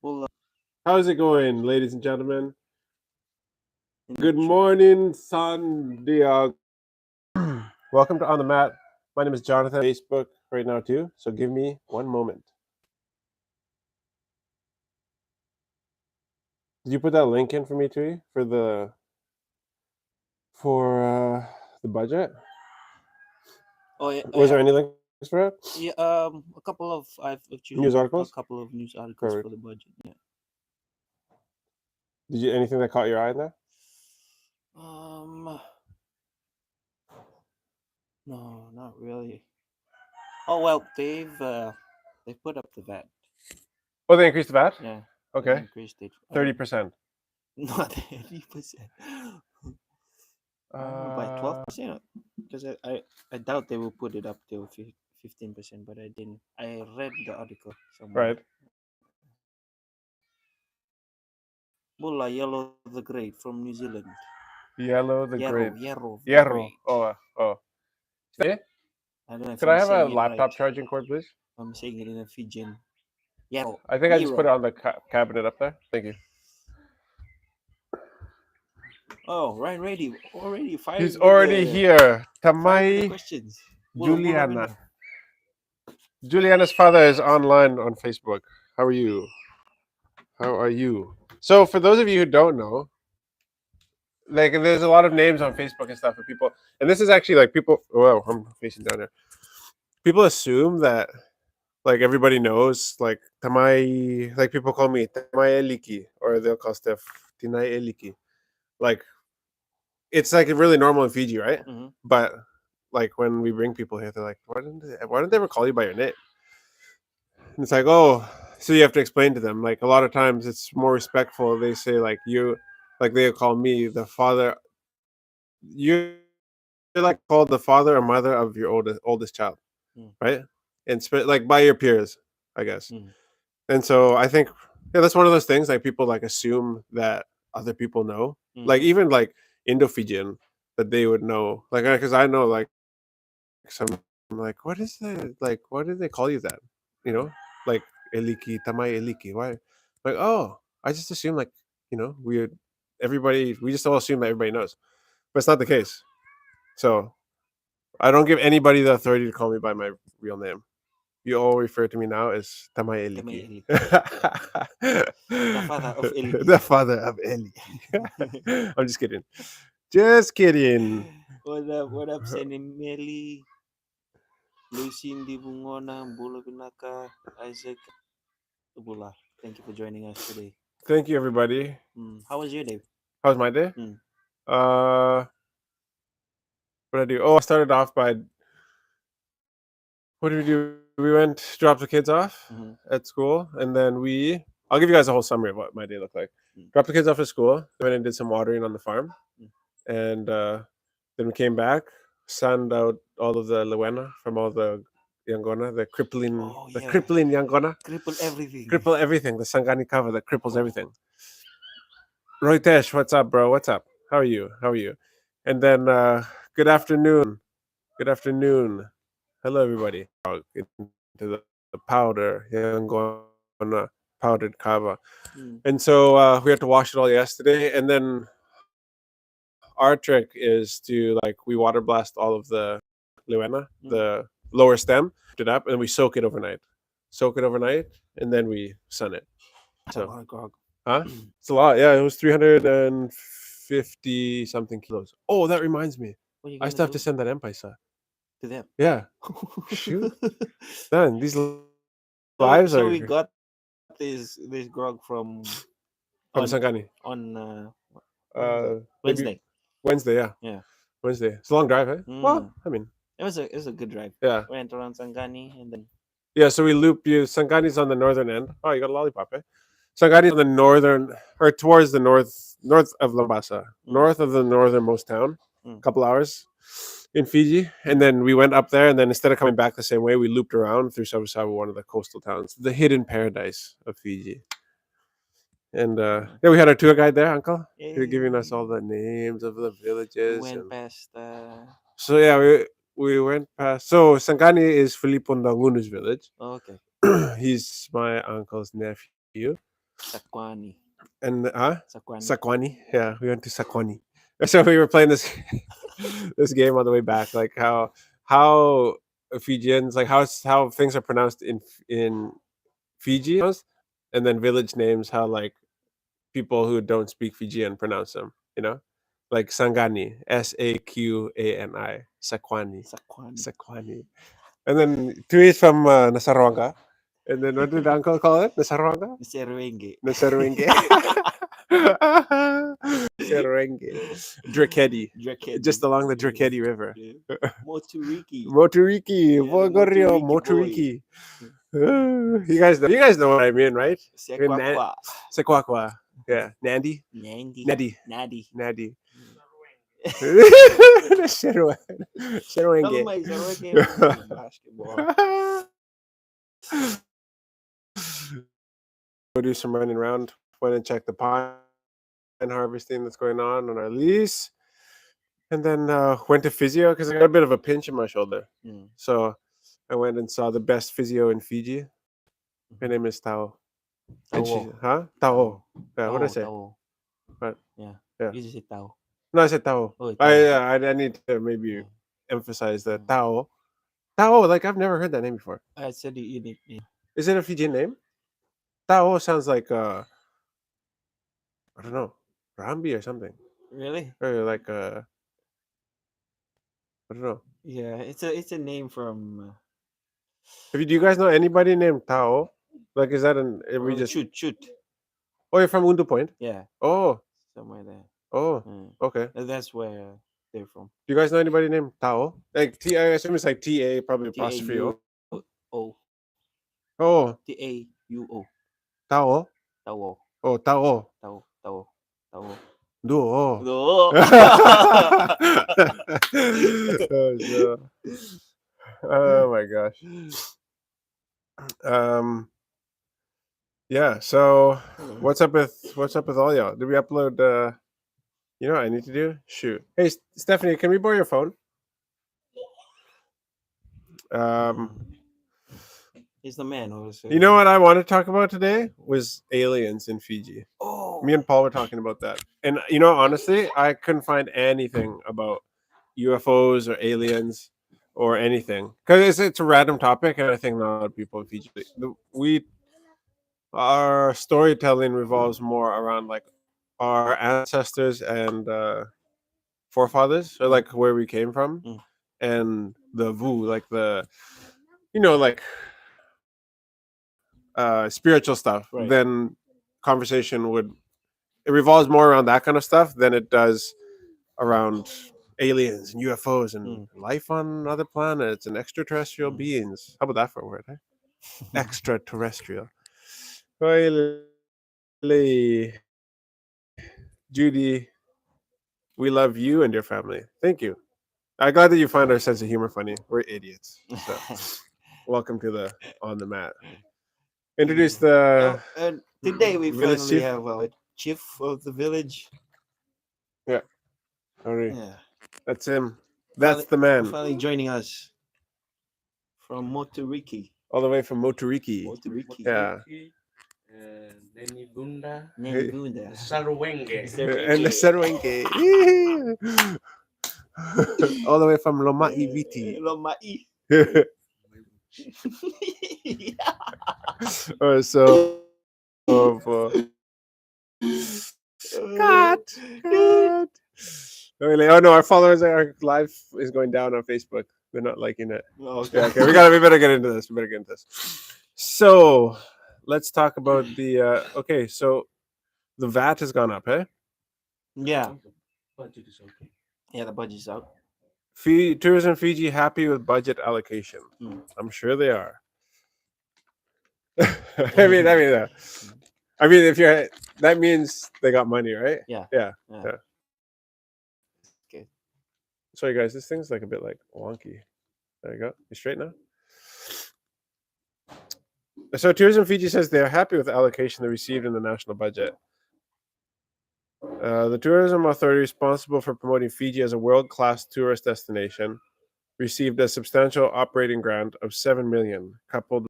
Well, How's it going, ladies and gentlemen? Good intro. morning, San Diego. Welcome to On the Mat. My name is Jonathan. Facebook right now too. So give me one moment. Did you put that link in for me too for the budget? Oh yeah, Was there any links for it? yeah. A couple of I've News chosen a articles? couple of news articles for Perfect. the budget. Yeah. Did you anything that caught your eye in there? Um. No, not really. Oh well, they've put up the VAT. Oh, they increased the VAT. Yeah. They Okay, increased it. 30%. Not 30%. By Uh, 12%. Because I doubt they will put it up till 15%. But I didn't. I read the article somewhere. right. Mulla Yellow the Great from New Zealand. Yellow the Yarrow, Great. Yarrow the Yarrow. Great. Oh. Hey, I don't know if could I I'm have a saying it right. laptop charging cord, please? I'm saying it in a Fijian. Yarrow, I think I just put it Yarrow. on the cabinet up there. Thank you. Oh, Ryan already He's firing with already the here. firing with the Tamai questions. Mula Juliana. Reno. Juliana's father is online on Facebook. How are you? How are you? So, for those of you who don't know, like, there's a lot of names on Facebook and stuff, and people, and this is actually like people. Whoa, I'm facing down here. People assume that like everybody knows, like Tamai, like people call me Tamai Eliki, or they'll call Steph Tinai Eliki. Like, it's like really normal in Fiji, right? Mm-hmm. But like when we bring people here, they're like, why don't they ever call you by your name? And it's like, oh, so you have to explain to them. Like a lot of times, it's more respectful. They say like you, like they call me the father. You're like called the father or mother of your oldest child, right? And like by your peers, I guess. Mm-hmm. And so I think, yeah, that's one of those things. Like people like assume that other people know, like Mm-hmm. even like Indo-Fijian, that they would know, like because I know like some like what is that? Like why do they call you that? You know, like Eliki Tamai Eliki. Why? Like oh, I just assume like we just all assume that everybody knows, but it's not the case. So I don't give anybody the authority to call me by my real name. You all refer to me now as Tamai Tamay Eliki. Eliki. The father of Eliki. The father of Eliki. I'm just kidding. Just kidding. What up, Senimeli? Lucindy Bungona, Bula Binaka, Isaac Bula. Thank you for joining us today. Thank you, everybody. How was your day? How's my day? Mm. What did I do? Oh, I started off by what did we do? We went dropped the kids off Mm-hmm. at school, and then I'll give you guys a whole summary of what my day looked like. Dropped the kids off at school, went and did some watering on the farm, and then we came back, sand out all of the Luena from all the Yangona, Oh the yeah, crippling Yangona, cripple everything. cripple everything, the Sangani cover that cripples everything. Roitesh, what's up, bro? What's up? How are you? And then good afternoon. Good afternoon. Hello, everybody. Into the powder, Yangona powdered kava. And so we had to wash it all yesterday. And then our trick is to like we water blast all of the Luena, the lower stem, it up, and we soak it overnight. Soak it overnight, and then we sun it. That's a lot of grog. Huh? It's a lot. Yeah, it was 350 something kilos. Oh, that reminds me. What are you I gonna still have do to send that Empisa. to them? Yeah. Shoot. Man, these lives So are we got this grog from from Sangani. on when was it? Maybe Wednesday. Wednesday, yeah. Yeah. Wednesday. It's a long drive, eh? Well, I mean, it was a good drive. yeah. Went around Sangani and then Yeah, so we loop you. Sangani's on the northern end. Oh, you got a lollipop, eh? Sangani's on the northern, or towards the north of Lambasa, north of the northernmost town. A couple hours in Fiji, and then we went up there, and then instead of coming back the same way, we looped around through Sabu Sabu, one of the coastal towns, the hidden paradise of Fiji. And yeah, we had our tour guide there, Uncle. He was giving us all the names of the villages. We went past. So yeah, we went past. So Sangani is Filippo Ndangunu's village. Oh, okay. He's my uncle's nephew. Sakwani. And Sakwani. Sakwani. Yeah, we went to Sakwani. So we were playing this this game on the way back, like how Fijians, like how things are pronounced in Fiji, and then village names, how like people who don't speak Fijian pronounce them. Like Sangani, Saqani, Sakwani, Sakwani. Sakwani. And then Tui is from Nasarwanga. And then what did Uncle call it? Nasarwanga? Serwenge. Nasarwenge. Serwenge. Drakedi. Drakedi. Just along the Drakedi River. Yeah. Moturiki. Moturiki. Yeah, Bogorio, Moturiki Moturiki. You guys know what I mean, right? Sekwakwa. Sekwakwa. Yeah. Nandi? Nandi. Nadi. Nadi. Nadi. Kalau Serwenge. may Serwenge basketball. Go do some running around. Went and checked the pine harvesting that's going on our lease. And then went to physio because I got a bit of a pinch in my shoulder. Mm. So I went and saw the best physio in Fiji. Her name is Tao. And she, Tao. Tao. Yeah, what did I say? Tao. What? Yeah. Yeah. You just say Tao. No, I said Tao. Oh, Tao. I need to maybe emphasize that Tao. Tao, like I've never heard that name before. I said you need name. Is it a Fijian name? Tao sounds like I don't know, Rambi or something. Really? Or like I don't know. Yeah, it's a name from. Do you guys know anybody named Tao? Like, is that we just shoot. Oh, you're from Undu Point? Yeah. Oh. Somewhere there. Oh. Okay. That's where they're from. Do you guys know anybody named Tao? Like I assume it's like T-A, probably apostrophe O. O. Oh. T-A-U-O. Tao. Tao. Oh, Tao. Tao. Duo. Oh my gosh. Yeah, so what's up with all y'all? Did we upload you know what I need to do? Shoot. Hey Stephanie, can we borrow your phone? He's the man who was You know what I want to talk about today was aliens in Fiji. Oh. Me and Paul were talking about that. And you know, honestly, I couldn't find anything about UFOs or aliens or anything. Because it's a random topic, and I think not a lot of people in Fiji. Our storytelling revolves more around like our ancestors and forefathers, or like where we came from, and the vu, like the, like spiritual stuff. Right. Then conversation it revolves more around that kind of stuff than it does around aliens and UFOs and life on other planets and extraterrestrial beings. How about that for a word? Extraterrestrial. Judy, we love you and your family. Thank you. I'm glad that you find our sense of humor funny. We're idiots. So, welcome to the On the Mat. Introduce the. And today we village finally chief. have a chief of the village. Yeah. All right. Yeah. That's him. That's the man. Finally joining us from Moturiki. All the way from Moturiki. Yeah. Neni Bunda. Sarwenge. And the Sarwenge. All the way from Lomai Viti. Lomai. So cut. Oh no, our followers, our live is going down on Facebook. They're not liking it. Okay. Yeah, okay. We better get into this. So let's talk about the okay, so the VAT has gone up, eh? Yeah. Budget is okay. Yeah, the budget's out. Tourism Fiji happy with budget allocation. I'm sure they are. I mean, if you're, that means they got money, right? Yeah. Okay. Sorry, guys, this thing's like a bit like wonky. There you go. You straight now? So Tourism Fiji says they are happy with the allocation they received in the national budget. The tourism authority responsible for promoting Fiji as a world-class tourist destination received a substantial operating grant of $7 million, coupled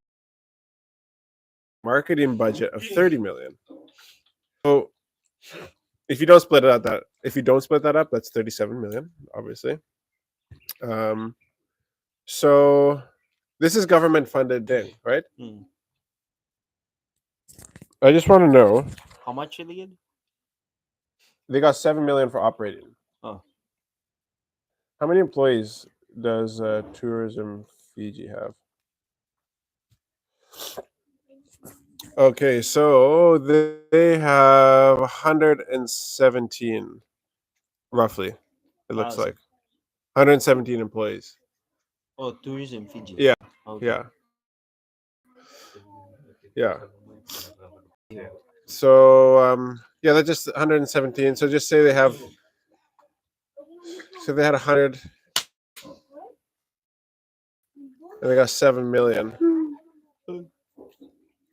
marketing budget of 30 million. So if you don't split it out that if you don't split that up, that's 37 million, obviously. Um, so this is government funded thing, right? Mm. I just want to know How much Iliad? they got 7 million for operating. Oh, How many employees does Tourism Fiji have? Okay, so they have 117 roughly. It looks like thousand. 117 employees. Oh, tourism Fiji. Yeah, Okay. yeah, yeah. So yeah, that's just 117. So just say they have. So they had 100, and they got 7 million.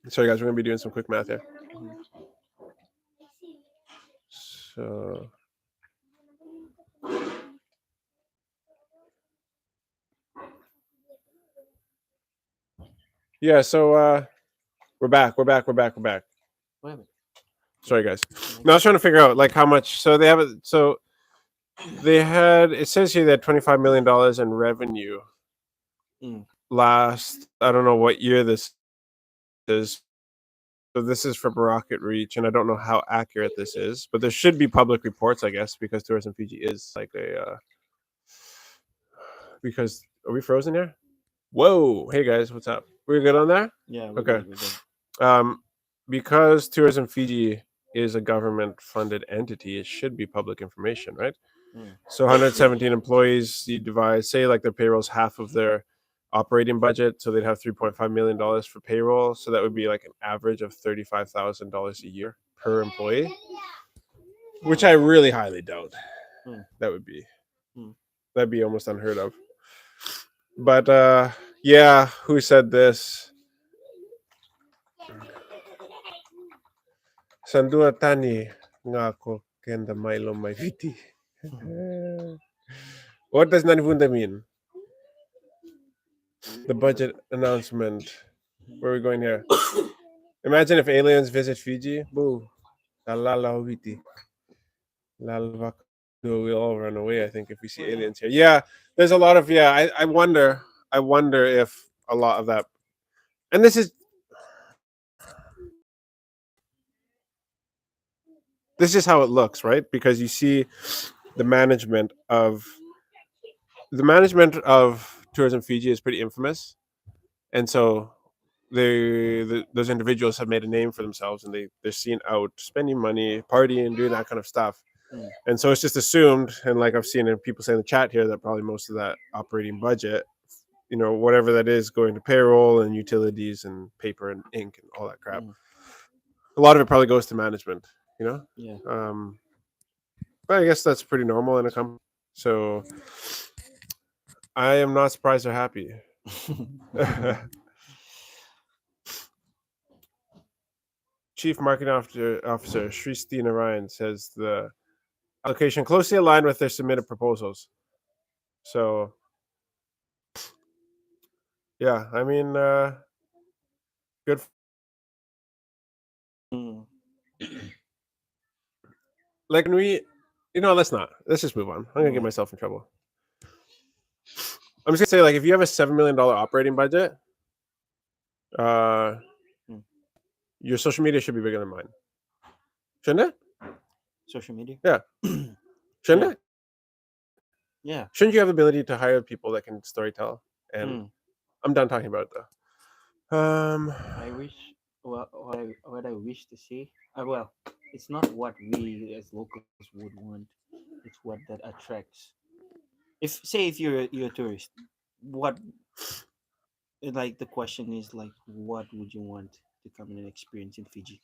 Sorry, guys, we're gonna be doing some quick math here. So yeah, so we're back. We're back. We're back. We're back. Wait a minute. Sorry, guys. No, I was trying to figure out like how much. So they have it. So they had. It says here they had $25 million in revenue Mm. last. I don't know what year this is. So this is from Rocket Reach, and I don't know how accurate this is, but there should be public reports, I guess, because Tourism Fiji is like a. Because are we frozen here? Whoa! Hey guys, what's up? We're good on that? Yeah, we're Okay. good. We're good. Because Tourism Fiji is a government-funded entity, it should be public information, right? Mm. So 117 employees, you divide, say like their payroll's half of their operating budget, so they'd have $3.5 million for payroll. So that would be like an average of $35,000 a year per employee, which I really highly doubt Mm. that would be. Mm. That'd be almost unheard of. But yeah, who said this? Sandua tani ngako kenda Milo mai viti. What does Nanivunda mean? The budget announcement. Where are we going here? Imagine if aliens visit Fiji. Boo. Lalala viti. Lalvak. We'll all run away, I think, if we see aliens here. Yeah, there's a lot of I wonder. I wonder if a lot of that, and this is how it looks, right? Because you see the management of Tourism Fiji is pretty infamous, and so those individuals have made a name for themselves, and they're seen out spending money, partying, doing that kind of stuff. Mm. And so it's just assumed, and like I've seen people say in the chat here, that probably most of that operating budget, whatever that is, going to payroll and utilities and paper and ink and all that crap. Mm. A lot of it probably goes to management, you know. Yeah. But I guess that's pretty normal in a company. So I am not surprised they're happy. Chief Marketing Officer Sristina Ryan says the allocation closely aligned with their submitted proposals. So yeah, I mean, good. Mm. Like when let's not. Let's just move on. I'm gonna get Yeah. myself in trouble. I'm just gonna say, like, if you have a $7 million operating budget, Mm. your social media should be bigger than mine. Shouldn't it? Social media. Yeah. Shouldn't Yeah. it? Yeah. Shouldn't you have the ability to hire people that can storytell? And Mm. I'm done talking about it though. I wish. Well, what I wish to see. Well, it's not what we as locals would want. It's what that attracts. If you're a tourist, what like the question is like, what would you want to come in and experience in Fiji?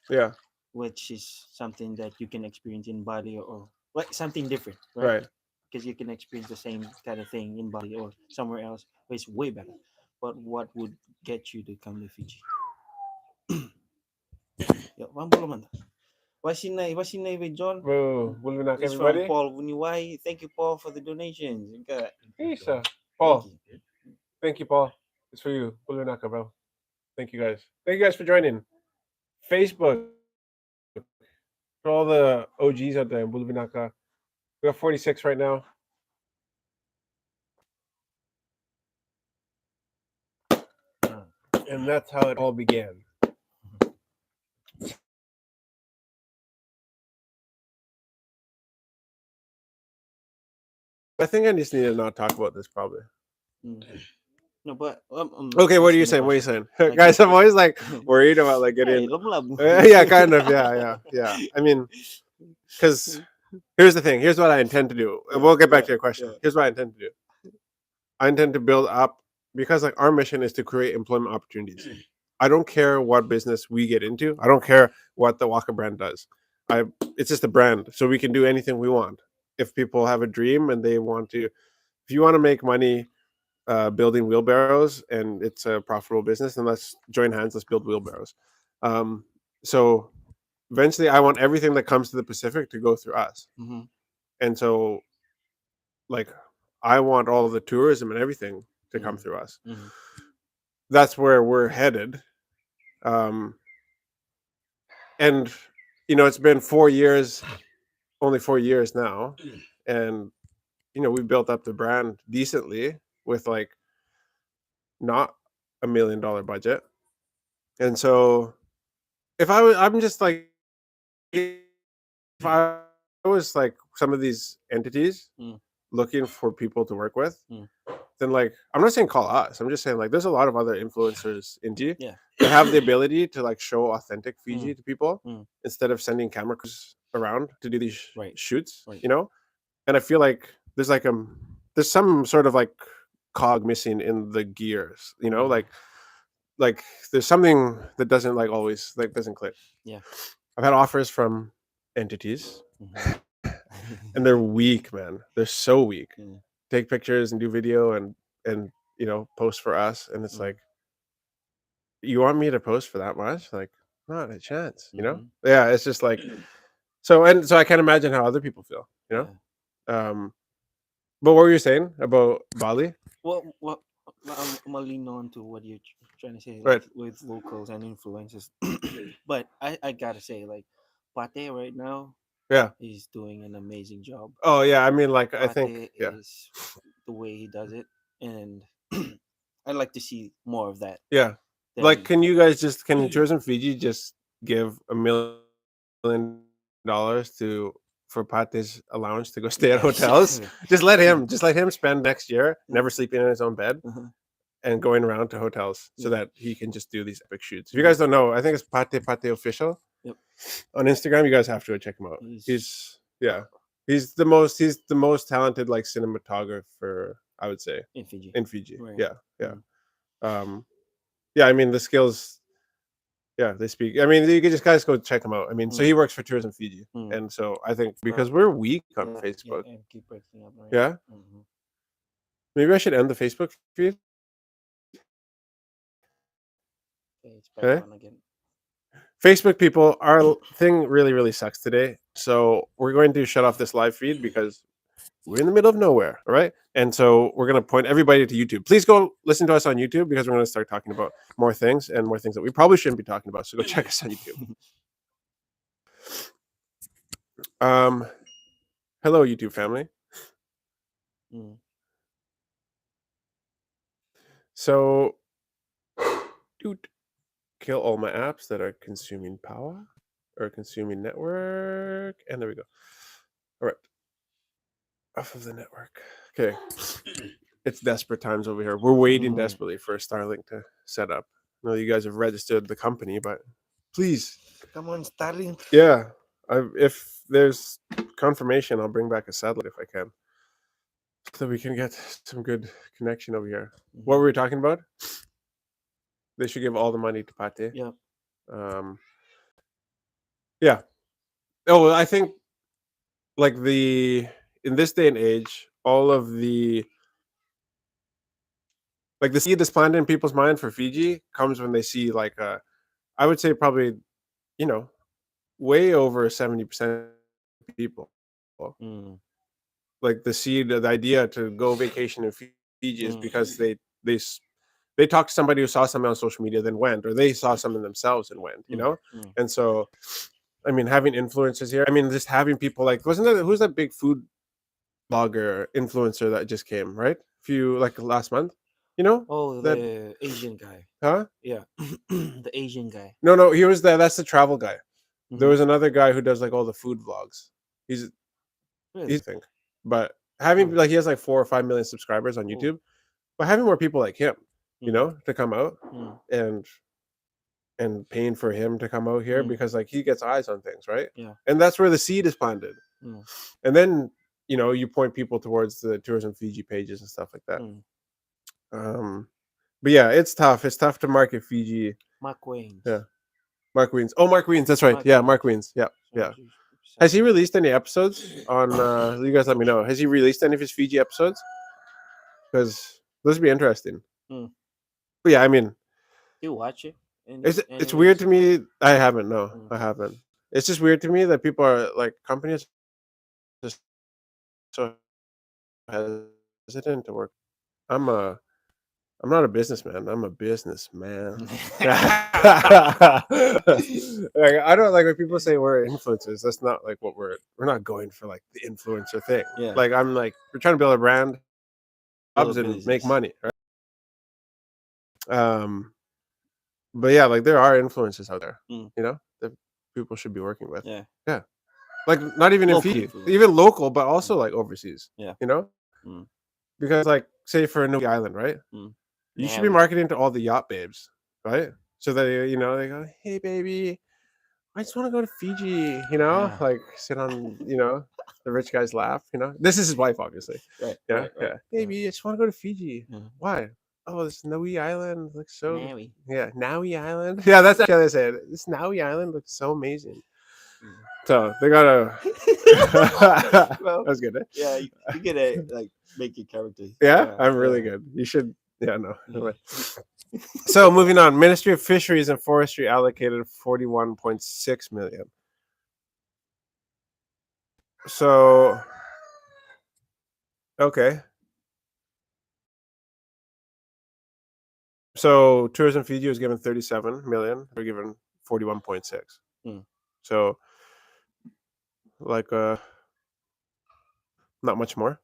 Yeah. Which is something that you can experience in Bali, or like something different, right? Right. Because you can experience the same kind of thing in Bali or somewhere else, but it's way better. But what would get you to come to Fiji? Yeah, mambo man. Wasinay with John. Boo. Bulwinak, It's from everybody. Paul Wuniwai. Thank you, Paul, for the donations. Isa. Thank Paul. you. Thank you, Paul. It's for you. Bulwinak, bro. Thank you guys. Thank you guys for joining. Facebook. For all the OGs out there in Bulubinaka. We got 46 right now. Ah. And that's how it all began. I think I just need to not talk about this probably. Mm. No, but I'm Okay, what are you asking a saying? What are you question. saying? Like, Guys, I'm always like worried about like hey, getting lum. yeah, kind of. Yeah. I mean, because here's the thing. Here's what I intend to do. Yeah, We'll get back yeah, to your question. yeah. Here's what I intend to do. I intend to build up because like our mission is to create employment opportunities. I don't care what business we get into. I don't care what the Waka brand does. I It's just a brand, so we can do anything we want. If people have a dream and they want to, if you want to make money building wheelbarrows and it's a profitable business, then let's join hands. Let's build wheelbarrows. Um, so eventually, I want everything that comes to the Pacific to go through us, Mm-hmm. and so like I want all of the tourism and everything to come Mm-hmm. through us. Mm-hmm. That's where we're headed. Um, and it's been 4 years, only 4 years now, and we built up the brand decently with like not $1 million budget. And so if I'm just like, if I was like some of these entities looking for people to work with, Mm. then like I'm not saying call us. I'm just saying like there's a lot of other influencers in Fiji that have the ability to Yeah. like show authentic Fiji to people Mm. instead of sending camera crews around to do these shoots, Right. Right. And I feel like there's some sort of like cog missing in the gears, Mm-hmm. like there's something that doesn't like always like doesn't click. Yeah. I've had offers from entities Mm-hmm. and they're weak, man. They're so weak. Yeah. Take pictures and do video and post for us, and it's Mm-hmm. like, you want me to post for that much? Like, not a chance. Mm-hmm. Yeah, it's just like, so I can't imagine how other people feel. Yeah. Um but what were you saying about Bali? Well, I'm gonna lean on to what you're trying to say, like Right. with locals and influencers. But I gotta say, like, Pate right now Yeah. is doing an amazing job. Oh yeah, I mean, like, I think, Pate yeah. is the way he does it, and I'd like to see more of that. Yeah. Like, Then can Tourism Fiji just give $1 million for Pate's allowance to go stay at hotels? yes. Just let him spend next year never sleeping in his own bed Uh-huh. and going around to hotels so Yeah. that he can just do these epic shoots. If you Mhm. guys don't know, I think it's Pate official Yep. on Instagram. You guys have to go check him out. He's He's the most talented like cinematographer, I would say, in Fiji. in Fiji. Right. Yeah, yeah. Mhm. Um, yeah, I mean the skills. Yeah, they speak. I mean, you can just guys go check him out. I mean, so Mm. he works for Tourism Fiji, Mm. and so I think because we're weak on Yeah. Facebook, Yeah. And keep breaking up. Right. yeah, Mm-hmm. maybe I should end the Facebook feed. Okay, it's back Okay, on again. Facebook people, our thing really sucks today, so we're going to shut off this live feed because we're in the middle of nowhere. All right, and so we're going to point everybody to YouTube. Please go listen to us on YouTube because we're going to start talking about more things and more things that we probably shouldn't be talking about. So go check us on YouTube. Um, hello, YouTube family. Mm. So, dude, kill all my apps that are consuming power or consuming network, and there we go. All right, off of the network. Okay, it's desperate times over here. We're waiting Mhm. desperately for Starlink to set up. I know you guys have registered the company, but please, Come on, Starlink. yeah. If there's confirmation, I'll bring back a satellite if I can, so we can get some good connection over here. What Mhm. were we talking about? They should give all the money to Pate. Yeah. Um, yeah. Oh, I think like in this day and age, all of the like the seed that's planted in people's mind for Fiji comes when they see like I would say probably you know way over 70% of people Mm. like the seed, the idea to go vacation in Fiji is because Mm. they they talked to somebody who saw something on social media, then went, or they saw something themselves and went. You Mm, know, mm, and so I mean, having influencers here. I mean, just having people like wasn't that who's that big food blogger influencer that just came right? A few like last month. You know oh, that the Asian guy. huh? Yeah, the Asian guy. No, he was the that's the travel guy. There Mm-hmm. was another guy who does like all the food vlogs. He's Really? he's I think, but having Oh, like he has like 4 or 5 million subscribers on oh. YouTube. But having more people like him, Mm, to come out mm, and paying for him to come out here mm, because like he gets eyes on things, right? yeah. And that's where the seed is planted. Mm, And then you point people towards the tourism Fiji pages and stuff like that. mm. Um, but yeah, it's tough. It's tough to market Fiji. Mark Wayne's. Yeah, Mark Weens. Oh, Mark Weens. That's right. Mark Yeah, Wayne's. Mark Weens. Yeah, Sorry, yeah. Has he released any episodes on? You guys, let me know. Has he released any of his Fiji episodes? Because those would be interesting. Mm. But yeah, I mean, You watch it? it's weird Anyways. to me. I haven't. No, Mm. I haven't. It's just weird to me that people are like companies are just so hesitant to work. I'm a I'm not a businessman. I'm a businessman. Like I don't like when people say we're influencers. That's not like what we're not going for like the influencer thing. Yeah. Like I'm like we're trying to build a brand, Build a jobs, and make business. money, right? Um, but yeah, like there are influencers out there, Mm. that people should be working with. Yeah. Yeah, like not even in Local Fiji, influence. even local, but also Mm. like overseas. Yeah. You know, Mm. because like say for a new island, right? Mm. You should be Navi. marketing to all the yacht babes, right? So that they go, "Hey, baby, I just want to go to Fiji." Yeah. Like sit on, the rich guy's lap. This is his wife, obviously. Right. Yeah, Right. Right. yeah. Baby, I just want to go to Fiji. Yeah. Why? Oh, this Naui Island looks so. Navi. Yeah, Naui Island. Yeah, that's actually how they say it. This Naui Island looks so amazing. Mm. So they gotta. Well, That's good. Eh? yeah, you gotta like make your character. Yeah, Yeah. I'm really Yeah. good. You should. Yeah, no. Yeah. So moving on, Ministry of Fisheries and Forestry allocated 41.6 million. So okay, so Tourism Fiji was given 37 million. We're given 41.6. Mm. So like not much more.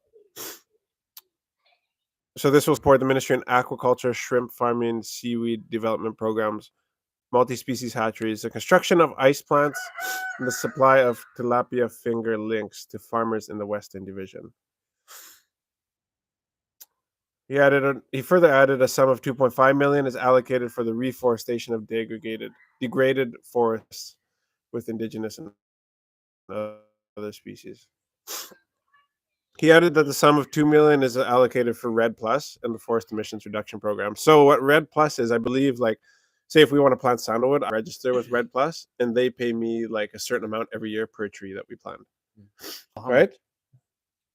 So this will support the ministry in aquaculture, shrimp farming, seaweed development programs, multi-species hatcheries, the construction of ice plants, and the supply of tilapia finger links to farmers in the Western Division. He further added a sum of 2.5 million is allocated for the reforestation of degraded forests with indigenous and other species. He added that the sum of 2 million is allocated for Red Plus and the forest emissions reduction program. So what Red Plus is, I believe, like say if we want to plant sandalwood, I register with Red Plus and they pay me like a certain amount every year per tree that we plant. How Right?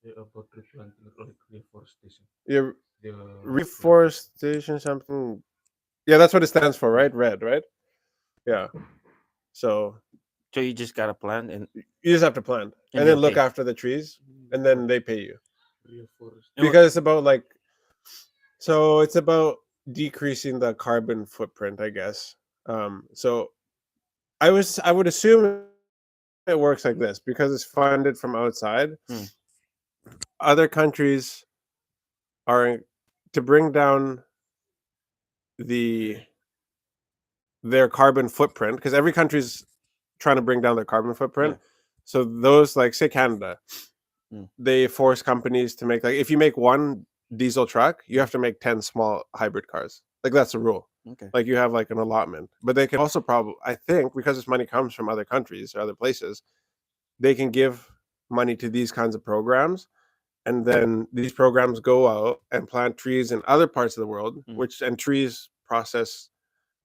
much? About replanting like reforestation. Yeah, The reforestation something. Yeah, that's what it stands for, right? Red, right? Yeah. So So you just gotta plan and you just have to plant and then they'll look pay. after the trees and then they pay you reforest. And because it's about like so it's about decreasing the carbon footprint, I guess. So I would assume it works like this because it's funded from outside. Hmm. Other countries are to bring down the their carbon footprint because every country's trying to bring down their carbon footprint. Yeah. So those like say Canada, Mm. they force companies to make like if you make one diesel truck, you have to make 10 small hybrid cars. Like that's the rule. Okay. Like you have like an allotment. But they can also probably I think because this money comes from other countries or other places, they can give money to these kinds of programs and then these programs go out and plant trees in other parts of the world, Mm. which and trees process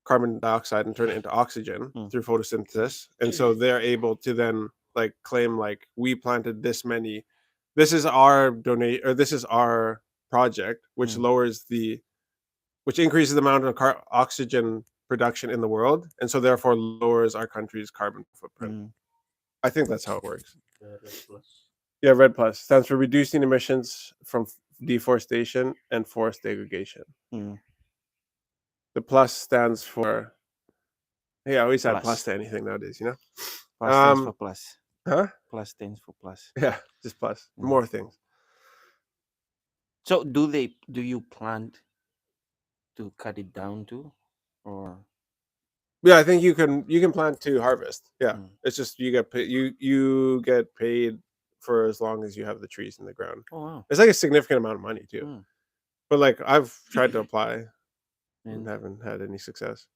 carbon dioxide and turn it into oxygen Mm. through photosynthesis. And so they're able to then like claim like we planted this many. This is our donate or this is our project, which Mm. lowers which increases the amount of oxygen production in the world, and so therefore lowers our country's carbon footprint. Mm. I think that's how it works. The Red Plus. Yeah, Red Plus stands for reducing emissions from deforestation and forest degradation. Mm. The plus stands for. Hey, I always add plus Plus. to anything nowadays. Plus stands for Um, plus. huh? Plus stands for plus. Yeah, just plus. Mm. More things. So do you plan to cut it down too, or Yeah, I think you can plant to harvest. Yeah, mm. it's just you get paid. You get paid for as long as you have the trees in the ground. Oh wow. It's like a significant amount of money too. Mm. But like I've tried to apply and And haven't had any success.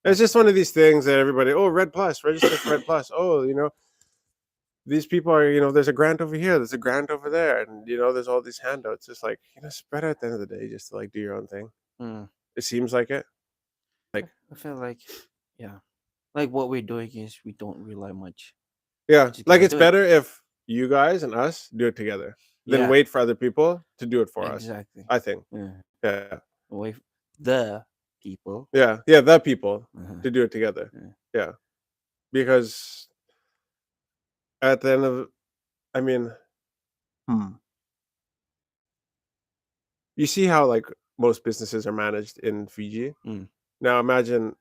It's that's just one of these things that everybody, oh, Red Plus, register for Red Plus. Oh, these people are, there's a grant over here, there's a grant over there, and there's all these handouts. It's like, spread out at the end of the day just to like do your own thing. mm. It seems like it. Like, I feel like yeah, like what we're doing is we don't rely much. yeah, We just like gotta it's do it. better if you guys and us do it together than Yeah, wait for other people to do it for us. exactly. I think. Yeah. Yeah. Away the people. Yeah, the people Uh-huh. to do it together. Yeah. Yeah. Because at the end of I mean, you see how like most businesses are managed in Fiji. Mm. Now imagine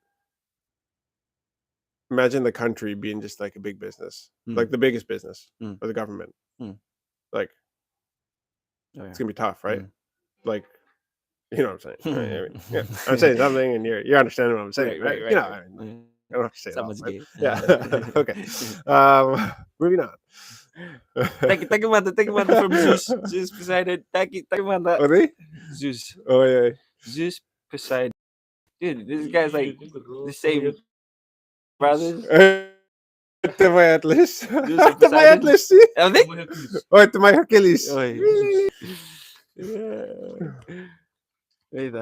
the country being just like a big business, Mm. like the biggest business Mm. or the government. Mm. Like Oh, it's yeah. gonna be tough, right? Mm. Like you know what I'm saying? Right? I mean, yeah, I'm saying something, and you're understanding what I'm saying, right? I mean, I don't have to say it all, Someone's but gay. yeah. Okay. Moving on. Take him out from Zeus. Zeus Poseidon. Take him out. Oh, they? Zeus. Oh yeah. Zeus Poseidon. Dude, this guy's like the same brothers. Ito may Atlas. Zeus and Ito may Poseidon. Atlas, eh. Are they? Oh, ito may Hercules. Oy. Wait,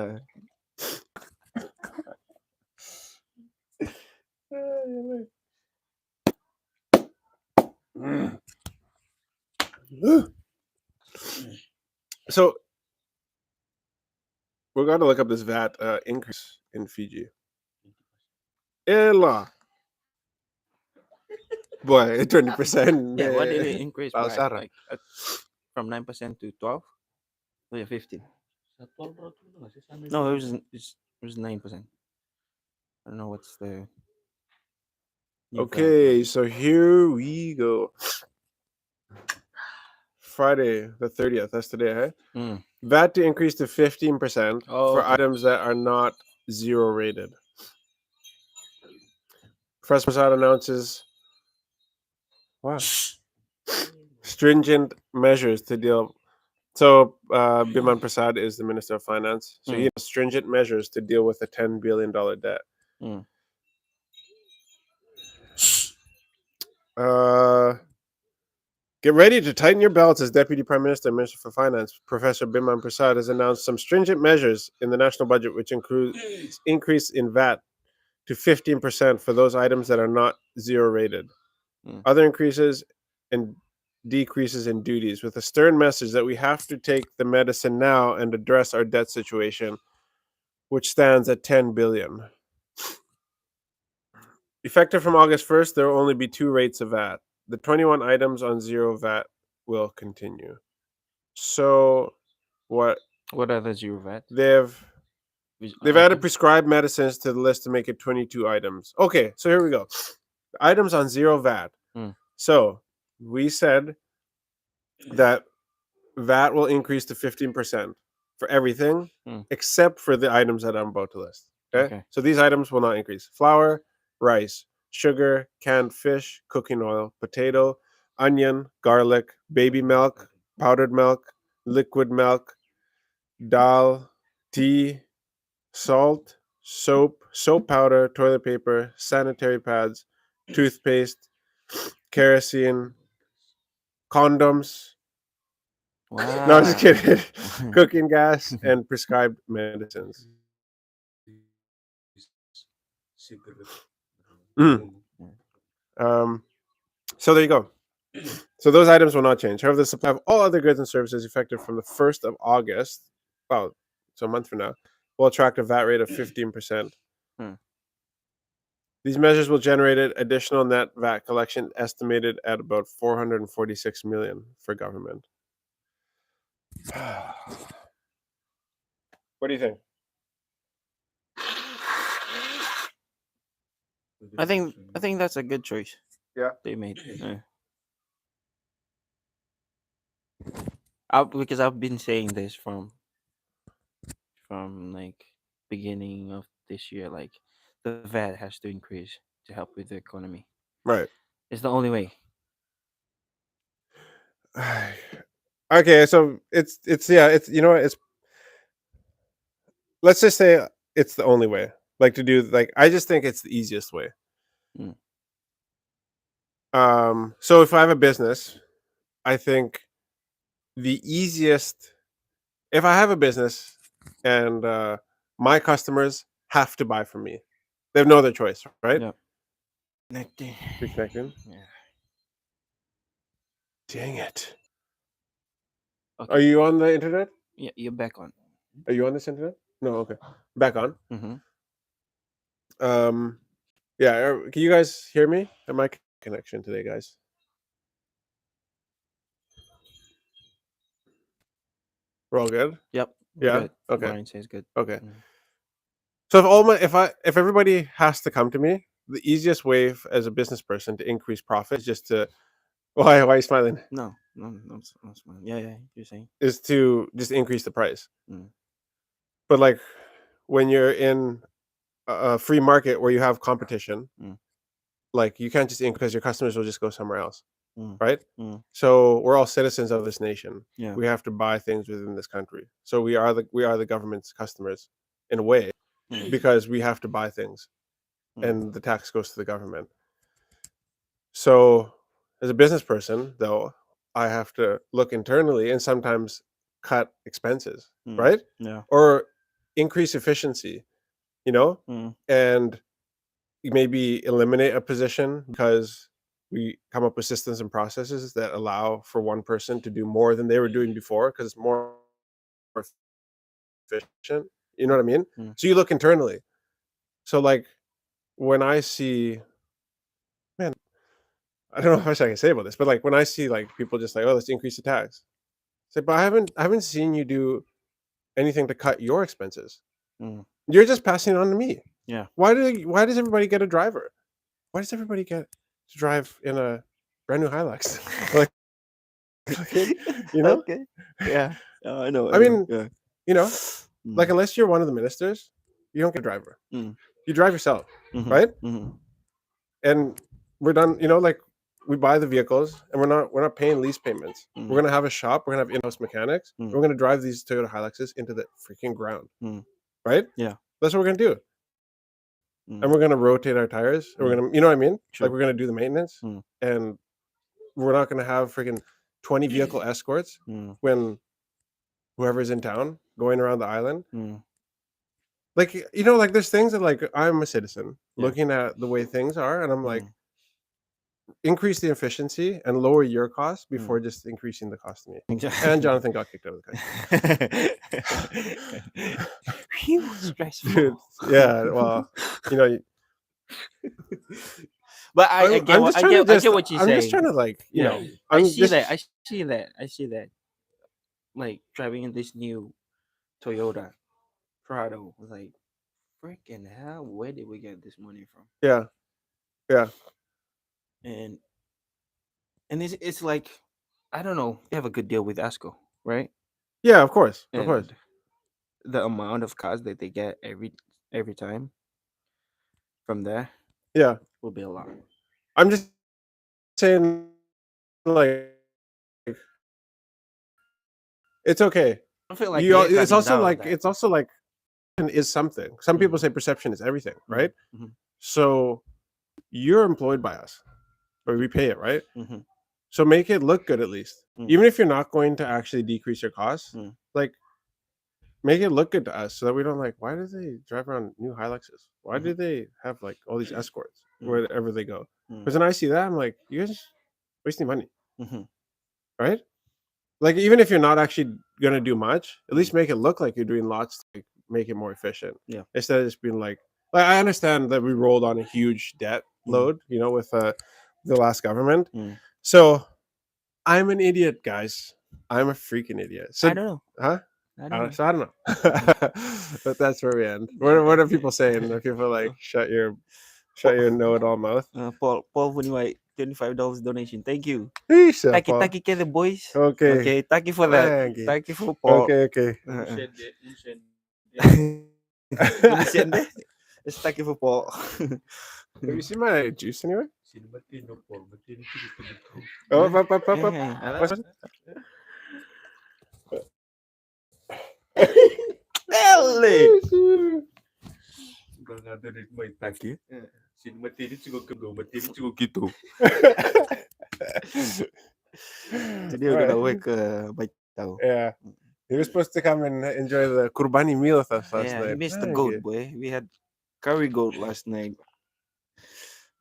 So we're going to look up this VAT increase in Fiji. Ela. Boy, 20%. yeah, what did it increase by? Pausara. Like from 9% to 12? Oh yeah, 15. Satu berat itu nggak sih sana No, itu? it was 9%. I don't know what's the new Okay, so here we go. Friday the 30th. That's today, hey? Mm. VAT to increase to 15% Oh, for okay. items that are not zero rated. Press Prasad announces stringent measures to deal. So Biman Prasad is the Minister of Finance. So he has stringent measures to deal with a $10 billion debt. Mm. Get ready to tighten your belts as Deputy Prime Minister and Minister for Finance. Professor Biman Prasad has announced some stringent measures in the national budget, which includes increase in VAT to 15% for those items that are not zero rated. Other increases and decreases in duties, with a stern message that we have to take the medicine now and address our debt situation, which stands at 10 billion. Effective from August 1st, there will only be two rates of VAT. The 21 items on zero VAT will continue. So what What are the zero VAT? they've added items? prescribed medicines to the list to make it 22 items. Okay, so here we go. Items on zero VAT. So we said that VAT will increase to 15% for everything except for the items that I'm about to list. Okay? So these items will not increase. Flour, rice, sugar, canned fish, cooking oil, potato, onion, garlic, baby milk, powdered milk, liquid milk, dal, tea, salt, soap, soap powder, toilet paper, sanitary pads, toothpaste, kerosene, condoms. Wow. No, I'm just kidding. Cooking gas and prescribed medicines. So there you go. So those items will not change. However, the supply of all other goods and services effective from the 1st of August, well, so a month from now, will attract a VAT rate of 15%. These measures will generate an additional net VAT collection estimated at about 446 million for government. What do you think? I think that's a good choice Yeah. they made. Because I've been saying this from like beginning of this year, like the VAT has to increase to help with the economy. Right. It's the only way. Okay, so it's yeah, it's you know what, it's let's just say it's the only way. Like to do like I just think it's the easiest way. Mm. So if I have a business, I think the easiest if I have a business and my customers have to buy from me. They have no other choice, right? Yeah. Connecting. Reconnecting. Yeah. Dang it. Are Okay. you on the internet? Yeah, you're back on. Are you on this internet? No, okay. Back on. Mm-hmm. Um yeah, can you guys hear me? Am my connection today, guys? We're all good? Yep. Yeah? Good. Okay. Brian says good. Okay. Mm. So if everybody has to come to me, the easiest way as a business person to increase profit is just to why are you smiling? No, no, no, no, it's fine. Yeah, yeah. You're saying. Is to just increase the price. Mm. But like when you're in a free market where you have competition, Mm. like you can't just because your customers will just go somewhere else, Mm. right? Mm. So we're all citizens of this nation. Yeah. We have to buy things within this country. So we are the government's customers in a way Mm. because we have to buy things Mm. and the tax goes to the government. So as a business person, though, I have to look internally and sometimes cut expenses, Mm. right? Yeah. Or increase efficiency, you know, Mm. and maybe eliminate a position because we come up with systems and processes that allow for one person to do more than they were doing before because it's more efficient. You know what I mean? Mm. So you look internally. So like when I see, man, I don't know how much I can say about this, but like when I see like people just like, oh, let's increase the tax. Say, but I haven't seen you do anything to cut your expenses. Mm. You're just passing it on to me. Yeah. Why does everybody get a driver? Why does everybody get to drive in a brand new Hilux? Like, you know? Okay. Yeah. I know. I I know. mean, Yeah. you know, like Mm. unless you're one of the ministers, you don't get a driver. Mm. You drive yourself, Mm-hmm. right? Mm-hmm. And we're done. You know, like we buy the vehicles, and we're not paying lease payments. We're Mm. gonna have a shop. We're gonna have in-house mechanics. And Mm. we're gonna drive these Toyota Hiluxes into the freaking ground, Mm. right? Yeah. That's what we're gonna do. And we're Mm. gonna rotate our tires. And we're Mm. gonna, you know what I mean? Like True. we're gonna do the maintenance, Mm. and we're not gonna have freaking 20 vehicle escorts Mm. when whoever's in town going around the island. Mm. Like you know, like there's things that like I'm a citizen Yeah. looking at the way things are, and I'm like, Mm. increase the efficiency and lower your costs before Mm. just increasing the cost to me. And Exactly. Jonathan got kicked out of the Phew, country. stressful. Dude, yeah, well, you know, But I get I'm what just trying to I get just what you're I'm just saying. trying to like, you Yeah, know, I I'm see just that. I see that. I see that. Like driving in this new Toyota Prado, was like, freaking hell, where did we get this money from? yeah, yeah, And it's like, I don't know. They have a good deal with ASCO, right? yeah, of course, of course. And the amount of cars that they get every time from there Yeah. will be a lot. I'm just saying like it's okay. I feel like they're It's cutting also down on like that. is something. Some people Mm. say perception is everything, right? Mm-hmm. So you're employed by us, or we pay it, right? Mm-hmm. So make it look good at least. Mm. Even if you're not going to actually decrease your costs, Mm. like make it look good to us so that we don't like, why do they drive around new Hiluxes? Why Mm-hmm. do they have like all these escorts Mm. wherever they go? Mm. Because then I see that, I'm like, you guys wasting money, Mm-hmm. right? Like even if you're not actually gonna do much, at least Mm. make it look like you're doing lots to like, make it more efficient. Yeah. Instead of just being like I understand that we rolled on a huge debt Mm. load, you know, with the last government. Mm. So I'm an idiot, guys. I'm a freaking idiot. So I don't know. huh? I don't know. So I don't know. Mhm. But that's where we end. Yeah. What are people saying? Are people like shut Shut your know-it-all mouth. Paul Bunimai, $25 donation. Thank you. Isa Taki pa. taki the boys. Okay. Okay, thank you for that. Thank you. Thank you for Paul. Okay, okay. Unisende. Let's thank you for Paul. Have you seen my juice anywhere? Oh, Oh, up. What's it? Dale. Bang ada rin may taki. Sino matini siguro go matini siguro gitu. Today we're gonna work Baitao. Yeah. He was supposed to come and enjoy the kurbani meal with us last Yeah, he night. missed the Thank goat, you. boy. We had curry goat last night.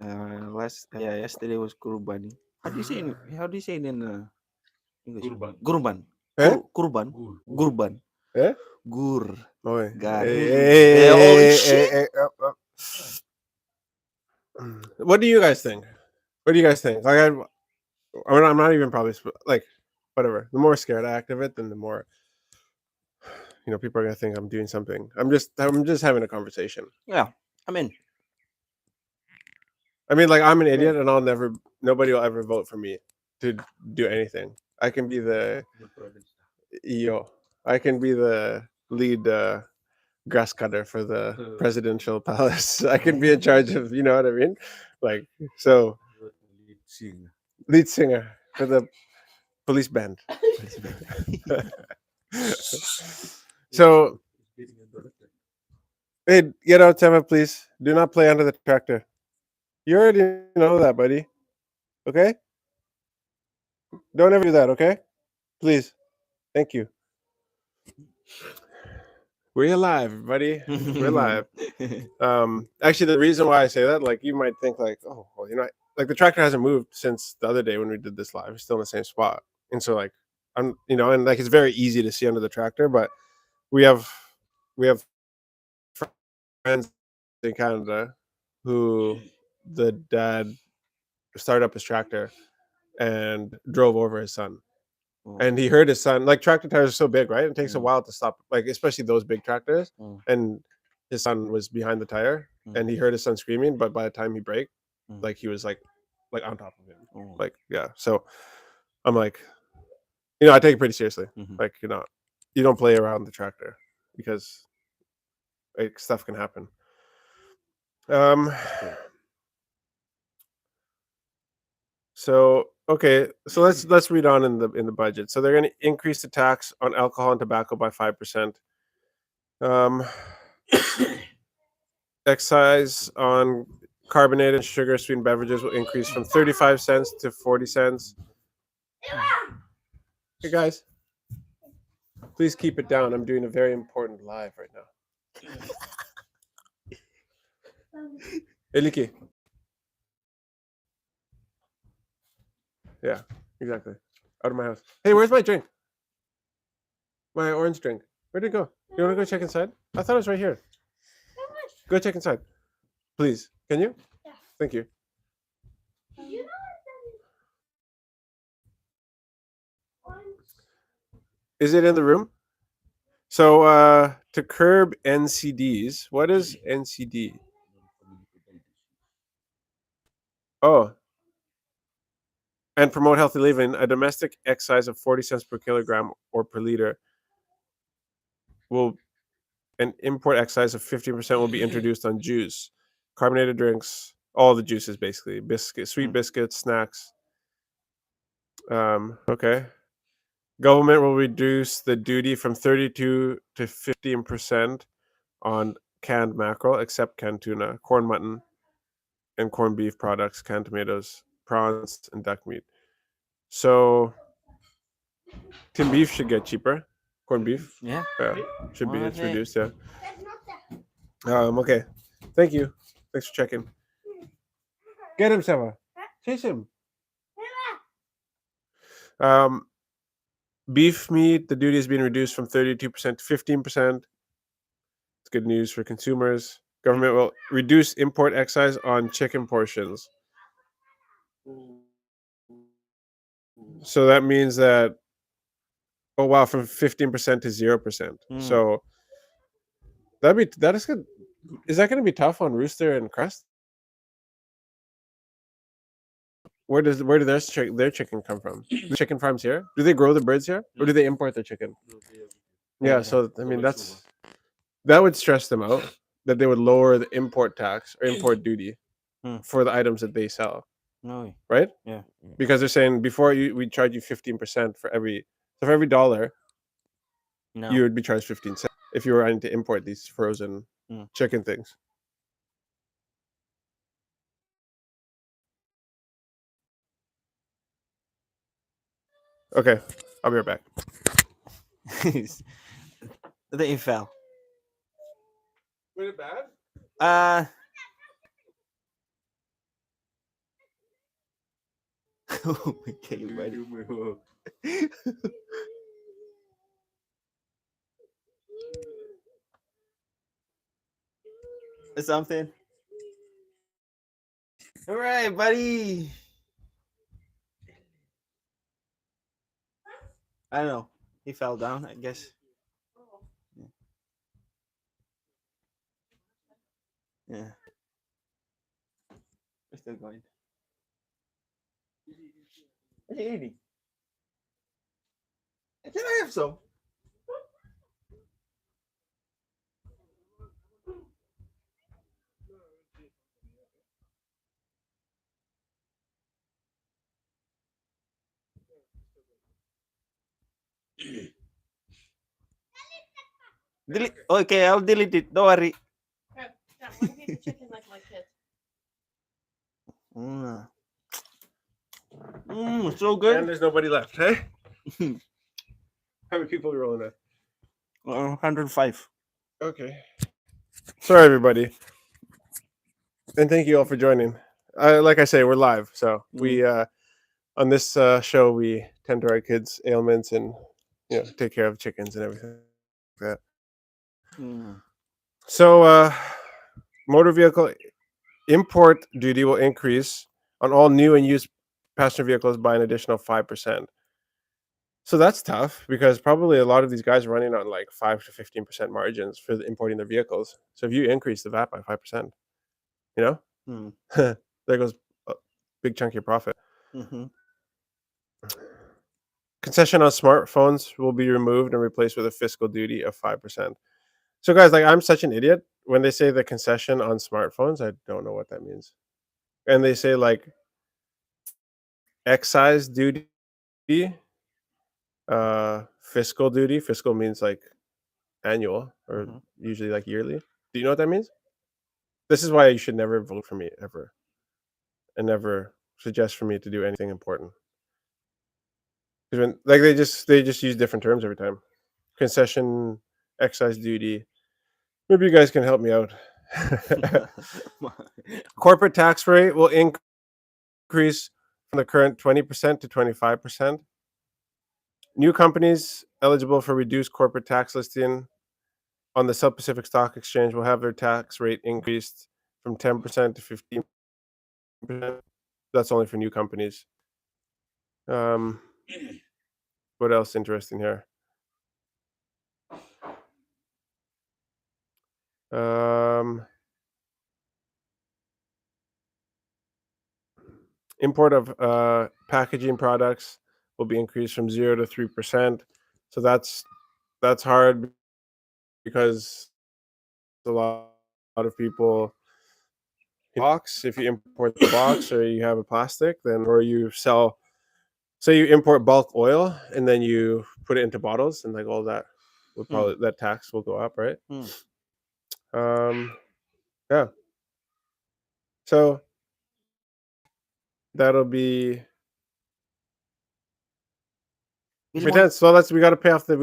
Yesterday was kurbani. How do you say it in English? Kurban. Gurban. Eh? Kurban. Gur. Gurban. Eh? Gur. Oh, God. hey, Holy shit. up. What do you guys think? What do you guys think? Like, I'm not even probably like, whatever. The more scared I act of it, then the more, people are gonna think I'm doing something. I'm just having a conversation. Yeah, I mean, I mean, like, I'm an idiot, and nobody will ever vote for me to do anything. I can be the I can be the lead grass cutter for the presidential palace. I can be in charge of, you know what I mean? Like, so lead singer for the police band. So, hey, get out, Tema, please. Do not play under the tractor. You already know that, buddy. Okay? Don't ever do that, okay? Please. Thank you. We're alive, buddy. We're alive. Actually, the reason why I say that, like, you might think, like, oh, well, like the tractor hasn't moved since the other day when we did this live. It's still in the same spot, and so like, and like it's very easy to see under the tractor. But we have friends in Canada who the dad started up his tractor and drove over his son. And he heard his son, like tractor tires are so big, right? It takes a while to stop, like especially those big tractors. And his son was behind the tire, and he heard his son screaming. But by the time he braked, like he was like on top of him, like yeah. So I'm like, I take it pretty seriously. Like you don't play around the tractor because like stuff can happen. So okay, so let's read on in the budget. So they're going to increase the tax on alcohol and tobacco by 5%. Excise on carbonated and sugar sweetened beverages will increase from 35 cents to 40 cents. Hey guys, please keep it down. I'm doing a very important live right now. Eliki. Yeah, exactly. Out of my house. Hey, where's my drink? My orange drink. Where'd it go? You want to go check inside? I thought it was right here. Go check inside. Please. Can you? Yeah. Thank you. Is it in the room? So to curb NCDs, what is NCD? Oh. And promote healthy living, a domestic excise of 40 cents per kilogram or per liter an import excise of 15% will be introduced on juice, carbonated drinks, all the juices basically, sweet biscuits, snacks. Okay. Government will reduce the duty from 32 to 15% on canned mackerel, except canned tuna, corn mutton, and corned beef products, canned tomatoes, prawns, and duck meat. So, tin beef should get cheaper. Corned beef, Yeah. should be Okay. reduced. Yeah. Okay. Thank you. Thanks for checking. Get him, Seva. Chase him. Beef meat, the duty is being reduced from 32% to 15%. It's good news for consumers. Government will reduce import excise on chicken portions. So that means that, oh wow, from 15% to 0%. So that is good. Is that going to be tough on Rooster and Crest? where do their chicken come from? The chicken farms here? Do they grow the birds here, or do they import their chicken? Yeah. Yeah. So I mean, that would stress them out that they would lower the import tax or import duty Hmm. for the items that they sell, No. right? Yeah. Because they're saying before we charge you 15% for every dollar No. you would be charged 15 cents if you were wanting to import these frozen Hmm. chicken things. Okay, I'll be right back. They fell. Was it bad? Uh okay, buddy. Something. All right, buddy. I don't know. He fell down, I guess. Yeah. Yeah. We're still going. What are you eating? Can I have some? Delete. Okay, I'll delete it. Don't worry. Yeah, let me eat the chicken like my kid. Mm. So And good. there's nobody left, hey? How many people are we rolling at? 105. Okay. Sorry, everybody, and thank you all for joining. Like I say, we're live, so we on this show we tend to our kids' ailments and take care of chickens and everything like that. Mm. So, motor vehicle import duty will increase on all new and used passenger vehicles by an additional 5%. So that's tough because probably a lot of these guys are running on like 5 to 15% margins for importing their vehicles. So if you increase the VAT by 5%, you know, Mm. there goes a big chunk of your profit. Mm-hmm. Concession on smartphones will be removed and replaced with a fiscal duty of 5%. So, guys, like I'm such an idiot when they say the concession on smartphones. I don't know what that means, and they say like excise duty, fiscal duty. Fiscal means like annual or Mm-hmm. usually like yearly. Do you know what that means? This is why you should never vote for me ever, and never suggest for me to do anything important. Because when like they just use different terms every time. Concession, excise duty. Maybe you guys can help me out. Corporate tax rate will increase from the current 20% to 25%. New companies eligible for reduced corporate tax listing on the South Pacific Stock Exchange will have their tax rate increased from 10% to 15%. That's only for new companies. Um, what else interesting here? Um, import of packaging products will be increased from 0 to 3%. So that's hard because a lot of people box. If you import the box or you have a plastic, then or you sell, say you import bulk oil and then you put it into bottles, and like all that would probably that tax will go up, right? Mm. Yeah. So that'll be Bili mo, pretend. So let's we gotta pay off the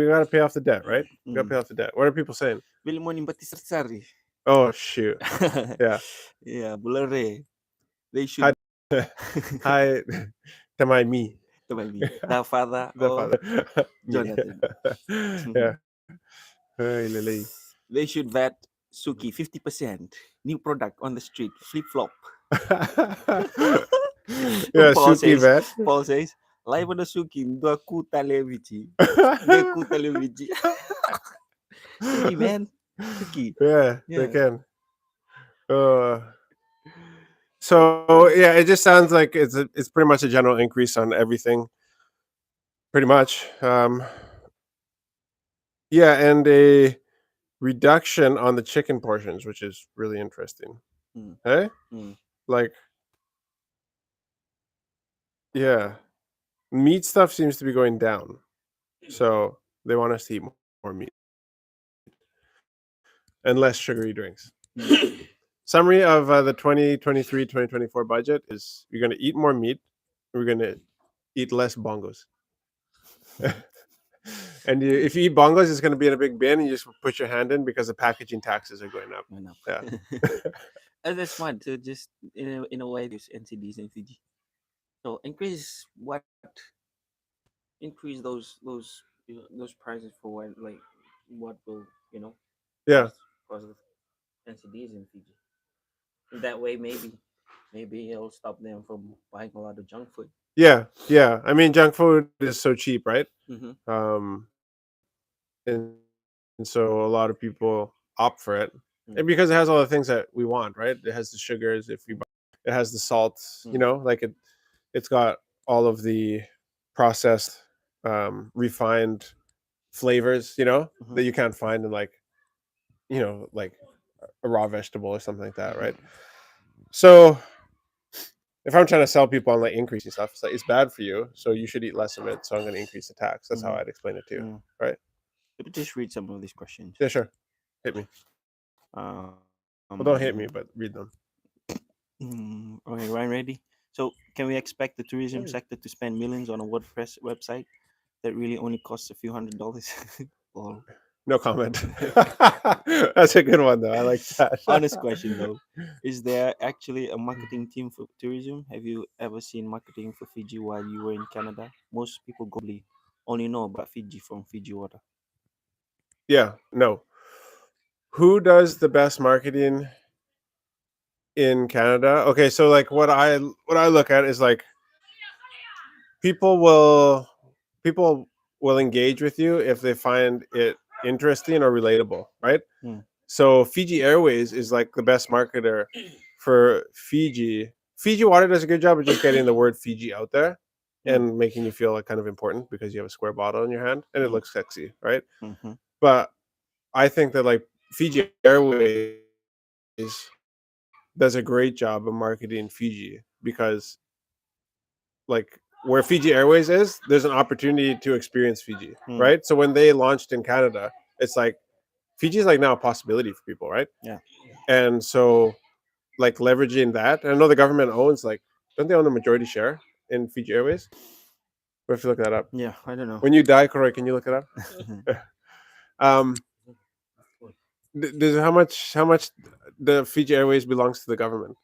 debt, right? We gotta mm. pay off the debt. What are people saying? Bili mo ni Bati Sari. Oh shoot. Yeah. Yeah, bulare. They Hi. should Hi. To my me. to my me. The father The of father. Me. Jonathan. Yeah. Hey, Lily. They should vet Suki 50%. New product on the street. Flip flop. Yeah, Paul Suki says, vet. Paul says, live on the Suki, do kuta levici. De kuta levici. Suki, man. Suki. Yeah, they Yeah. can. Uh, So yeah, it just sounds like it's pretty much a general increase on everything, pretty much. Yeah, and a reduction on the chicken portions, which is really interesting. Mm. Hey, Mm. like yeah, meat stuff seems to be going down, so they want us to eat more meat and less sugary drinks. Mm. Summary of the 2023-2024 budget is you're going to eat more meat, we're going to eat less bongos. And if you eat bongos, it's going to be in a big bin, and you just put your hand in because the packaging taxes are going up. Went up. Yeah. And that's smart to just in a way use NCDs in Fiji. So increase those prices for what will Yeah. cost the NCDs in Fiji. In that way, maybe it'll stop them from buying a lot of junk food. Yeah. Yeah. I mean, junk food is so cheap, right? Mm-hmm. And so a lot of people opt for it. And because it has all the things that we want, right? It has the sugars. If you buy, it has the salt. Mm. It's got all of the processed, refined flavors. Mm-hmm. That you can't find in like a raw vegetable or something like that, Mm-hmm. right? So if I'm trying to sell people on like increasing stuff, it's like it's bad for you, so you should eat less of it. So I'm going to increase the tax. That's how Mm-hmm. I'd explain it to you, Mm. right? Let me just read some of these questions. Yeah, sure. Hit me. Well, don't hit me, but read them. Okay, Ryan, ready? So, can we expect the tourism sector to spend millions on a WordPress website that really only costs a few $100s? Well, No comment. That's a good one though. I like that. honest question though. Is there actually a marketing team for tourism? Have you ever seen marketing for Fiji while you were in Canada? Most people globally only know about Fiji from Fiji water. Yeah, no. Who does the best marketing in Canada? Okay, so like what I look at is like people will people will engage with you if they find it interesting or relatable, right? Mm. So Fiji Airways is like the best marketer for Fiji. Fiji Water does a good job of just getting the word Fiji out there Mm. and making you feel like kind of important because you have a square bottle in your hand and it Mm. looks sexy, right? Mm-hmm. But I think that like Fiji Airways does a great job of marketing Fiji because like where Fiji Airways is, there's an opportunity to experience Fiji, right? Mm. So when they launched in Canada, it's like Fiji's like now a possibility for people, right? Yeah. And so like leveraging that. I know the government owns like don't they own a majority share in Fiji Airways? We have to look that up. Yeah, I don't know. When you die, Corey, can you look it up? um, how much the Fiji Airways belongs to the government,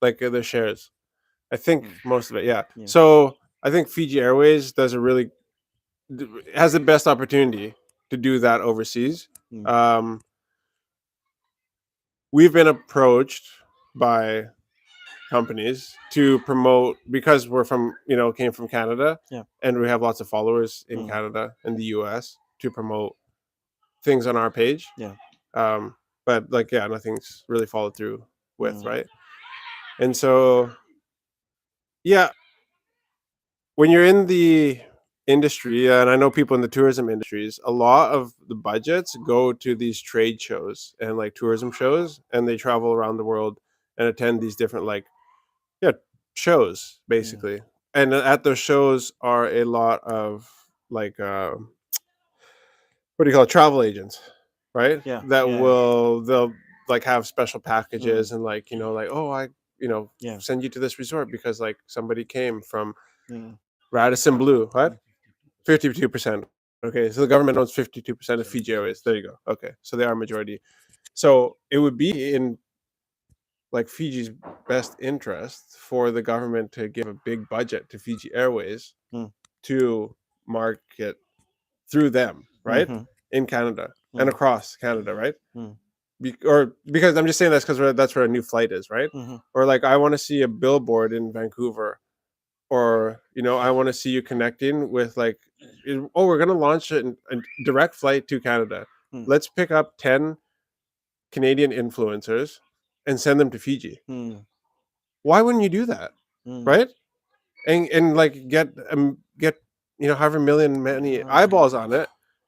like the shares. I think Mm. most of it, yeah. Yeah. So I think Fiji Airways does has the best opportunity to do that overseas. Mm. Um, we've been approached by companies to promote because we're from came from Canada Yeah. and we have lots of followers in Mm. Canada and the US to promote things on our page. Yeah. Um, but like yeah, nothing's really followed through with, Mm. right? And so yeah, when you're in the industry, and I know people in the tourism industries, a lot of the budgets go to these trade shows and like tourism shows, and they travel around the world and attend these different like yeah shows Mm. basically. And at those shows are a lot of like what do you call it, travel agents, right? Yeah. That Yeah. they'll like have special Mm. packages and like like oh I Yeah. send you to this resort because like somebody came from Yeah. Radisson Blue. What? Mm. 52%. Okay, so the government owns 52% of Fiji Airways. There you go. Okay, so they are majority. So it would be in like Fiji's best interest for the government to give a big budget to Fiji Airways Mm. to market through them, right? Mm-hmm. In Canada and Mm. across Canada, right? Mm. Or because I'm just saying that's because that's where a new flight is, right? Mm-hmm. Or like I want to see a billboard in Vancouver, or I want to see you connecting with like, oh, we're gonna launch a direct flight to Canada. Mm. Let's pick up 10 Canadian influencers and send them to Fiji. Mm. why wouldn't you do that, Mm. right? And like get however many Oh, eyeballs on it,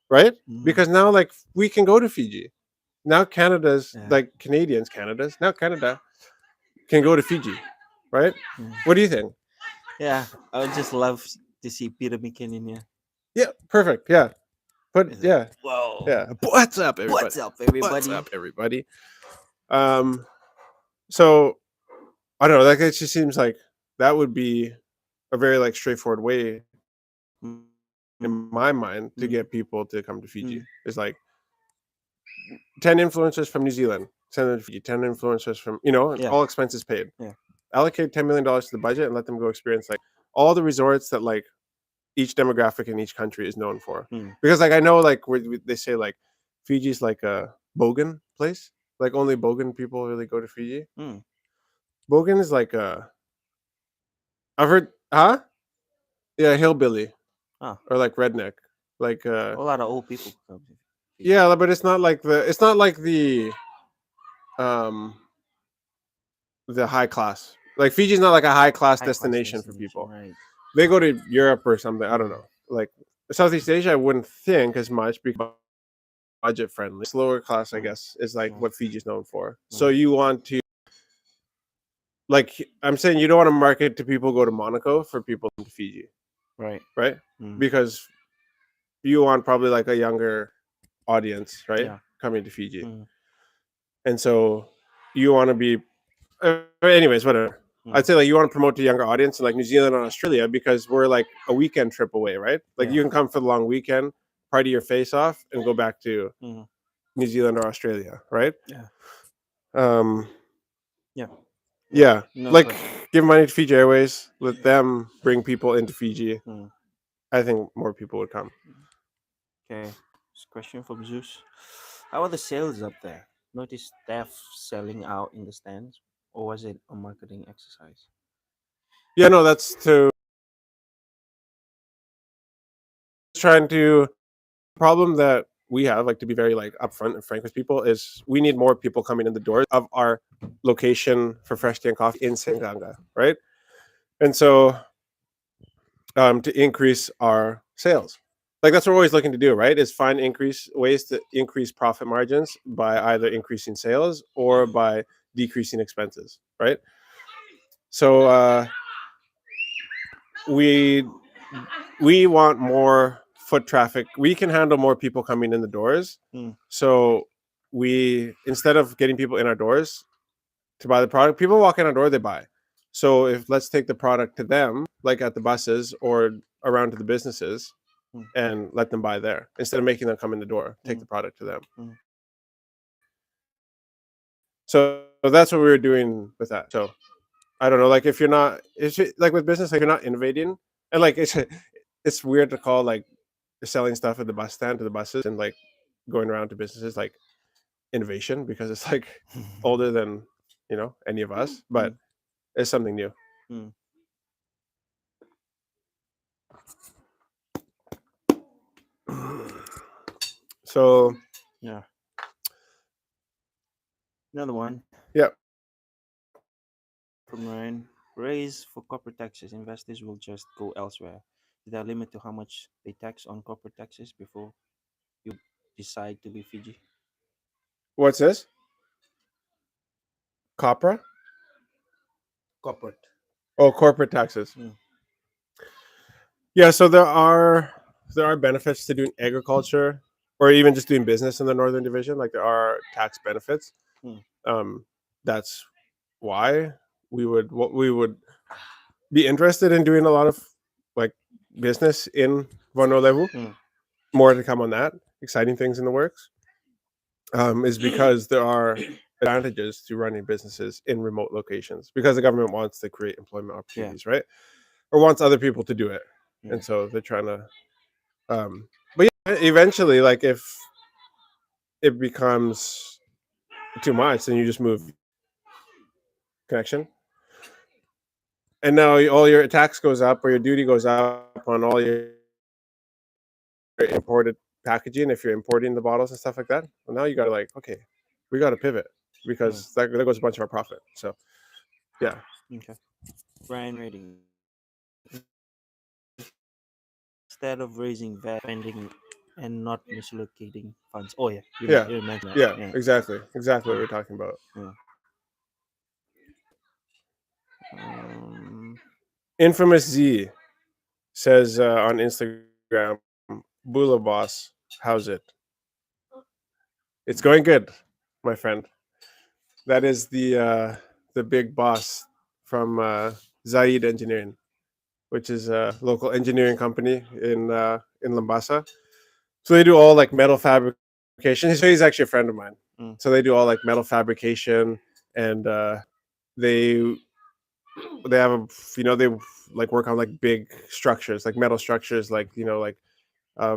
right? mm. Because now like we can go to Fiji. Now Canada's Yeah. like Canada's now Canada can go to Fiji, right? Mm. What do you think? Yeah, I would just love to see Peter McKinnon in here. Yeah, perfect. Yeah, but It's like, yeah, whoa, yeah. What's up, everybody? what's up, What's everybody? up, everybody? Um, so I don't know. Like it just seems like that would be a very like straightforward way Mm. in my mind to Mm. get people to come to Fiji. Mm. It's like 10 influencers from New Zealand, send them to Fiji. 10 influencers from and Yeah, all expenses paid. yeah. Allocate $10 million to the budget and let them go experience like all the resorts that like each demographic in each country is known for. Mm. Because like I know like where they say like Fiji's like a bogan place. Like only bogan people really go to Fiji. Mm. Bogan is like I've heard yeah, hillbilly Ah, or like redneck. Like a lot of old people come to Fiji. yeah, but it's not like um the high class. Like Fiji's not like a high class High class destination for destination, people. right? They go to Europe or something. I don't Mm. know. Like Southeast Asia, I wouldn't think as much because budget friendly. Slower class, I Mm. guess, is like Mm. what Fiji's known for. So Mm. you want to like I'm saying you don't want to market to people go to Monaco for people to Fiji, Right. right? Mm. Because you want probably like a younger audience, right? Yeah. Coming to Fiji. Mm. And so you want to be anyways, whatever. I'd Mm. say like you want to promote to younger audience in like New Zealand and Australia because we're like a weekend trip away, right? Like Yeah. you can come for the long weekend, party your face off, and go back to Mm. New Zealand or Australia, right? Yeah. Um, Yeah. yeah, No like question. give money to Fiji Airways, let them bring people into Fiji. Mm. I think more people would come. Okay. This question from Zeus. How are the sales up there? Notice staff selling out in the stands, or was it a marketing exercise? Yeah, no, that's to trying to problem that we have, like to be very like upfront and frank with people, is we need more people coming in the doors of our location for fresh tea and coffee in Senganga, right? And so to increase our sales. Like that's what we're always looking to do, right? Is find increase ways to increase profit margins by either increasing sales or by decreasing expenses, right? So we we want more foot traffic. We can handle more people coming in the doors. Mm. So we instead of getting people in our doors to buy the product, people walk in our door, they buy. So if let's take the product to them, like at the buses or around to the businesses, Mm. and let them buy there instead of making them come in the door, take Mm. the product to them. Mm. So that's what we were doing with that. So I don't know, like if you're not, like with business, like you're not innovating, and like it's weird to call like selling stuff at the bus stand to the buses and like going around to businesses like innovation because it's like older than any of us, but it's something new. Mm. So Yeah. Another one yeah, from Ryan. Raise for corporate taxes. Investors will just go elsewhere. Is there a limit to how much they tax on corporate taxes before you decide to be Fiji? what's this? Copra? Corporate. Oh, corporate taxes. Mm. Yeah, so there are benefits to doing agriculture or even just doing business in the northern division. Like there are tax benefits. Mm. That's why we would be interested in doing a lot of like business in Vanuatu. Mm. More to come on that. Exciting things in the works. Is because there are advantages to running businesses in remote locations because the government wants to create employment Yeah. opportunities, right? Or wants other people to do it, Yeah. and so they're trying to. But yeah, eventually, like if it becomes too much, then you just move connection, and now all your tax goes up or your duty goes up on all your imported packaging if you're importing the bottles and stuff like that. Well, now you got to like, okay, we got to pivot Mm. because that goes a bunch of our profit. So yeah, Okay. Brian Redding. Instead of raising VAT spending and not misallocating funds. Oh yeah, Yeah, you mentioned that. yeah, Yeah. exactly what Yeah. we're talking about. Yeah. Um, Infamous Z says on Instagram, Bula Boss, how's it? It's going good, my friend. That is the big boss from Zaid Engineering, which is a local engineering company in Lambasa. So they do all like metal fabrication. So he's actually a friend of mine. So mm, they do all like metal fabrication, and they they have a they like work on like big structures, like metal structures, like like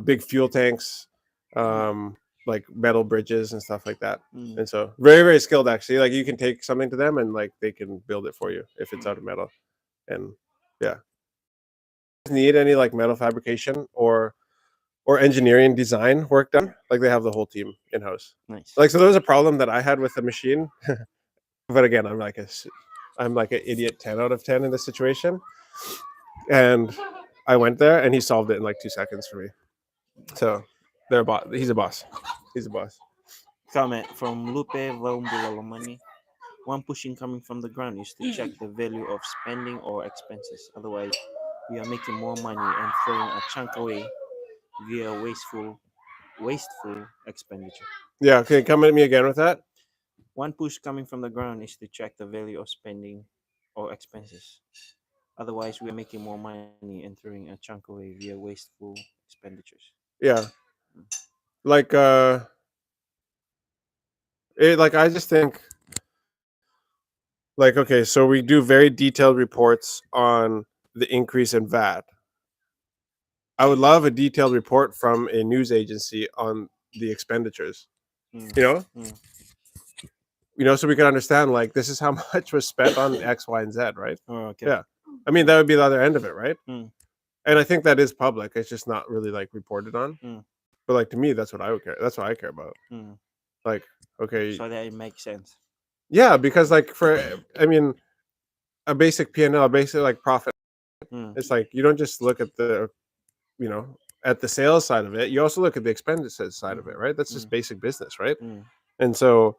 big fuel tanks, um, like metal bridges and stuff like that. mm, And so very very skilled actually. Like you can take something to them and like they can build it for you if it's out of metal. And yeah, need any like metal fabrication or engineering design work done, like they have the whole team in house. nice. Like so, there was a problem that I had with the machine, but again, I'm like an idiot 10 out of 10 in this situation, and I went there and he solved it in like 2 seconds for me. So they're a boss. He's a boss. He's a boss. Comment from Lupe Vaumbulalomani. One pushing coming from the ground is to check the value of spending or expenses. Otherwise, we are making more money and throwing a chunk away via wasteful expenditure. Yeah. Okay. Come at me again with that. One push coming from the ground is to check the value of spending or expenses. Otherwise, we are making more money and throwing a chunk away via wasteful expenditures. Yeah. Mm. Like like I just think like okay, so we do very detailed reports on the increase in VAT. I would love a detailed report from a news agency on the expenditures. Mm. You know, Mm. so we can understand like this is how much was spent on X, Y, and Z, right? Oh, okay. Yeah. I mean that would be the other end of it, right? Mm. And I think that is public. It's just not really like reported on. Mm. But like to me, that's what I would care. That's what I care about. Mm. Like, okay, So that it makes sense. yeah, because like I mean, a basic P&L, basic like profit. Mm. It's like you don't just look at the you know at the sales side of it. You also look at the expenses side of it, Mhm. right? That's just Mm. basic business, right? Mm. And so,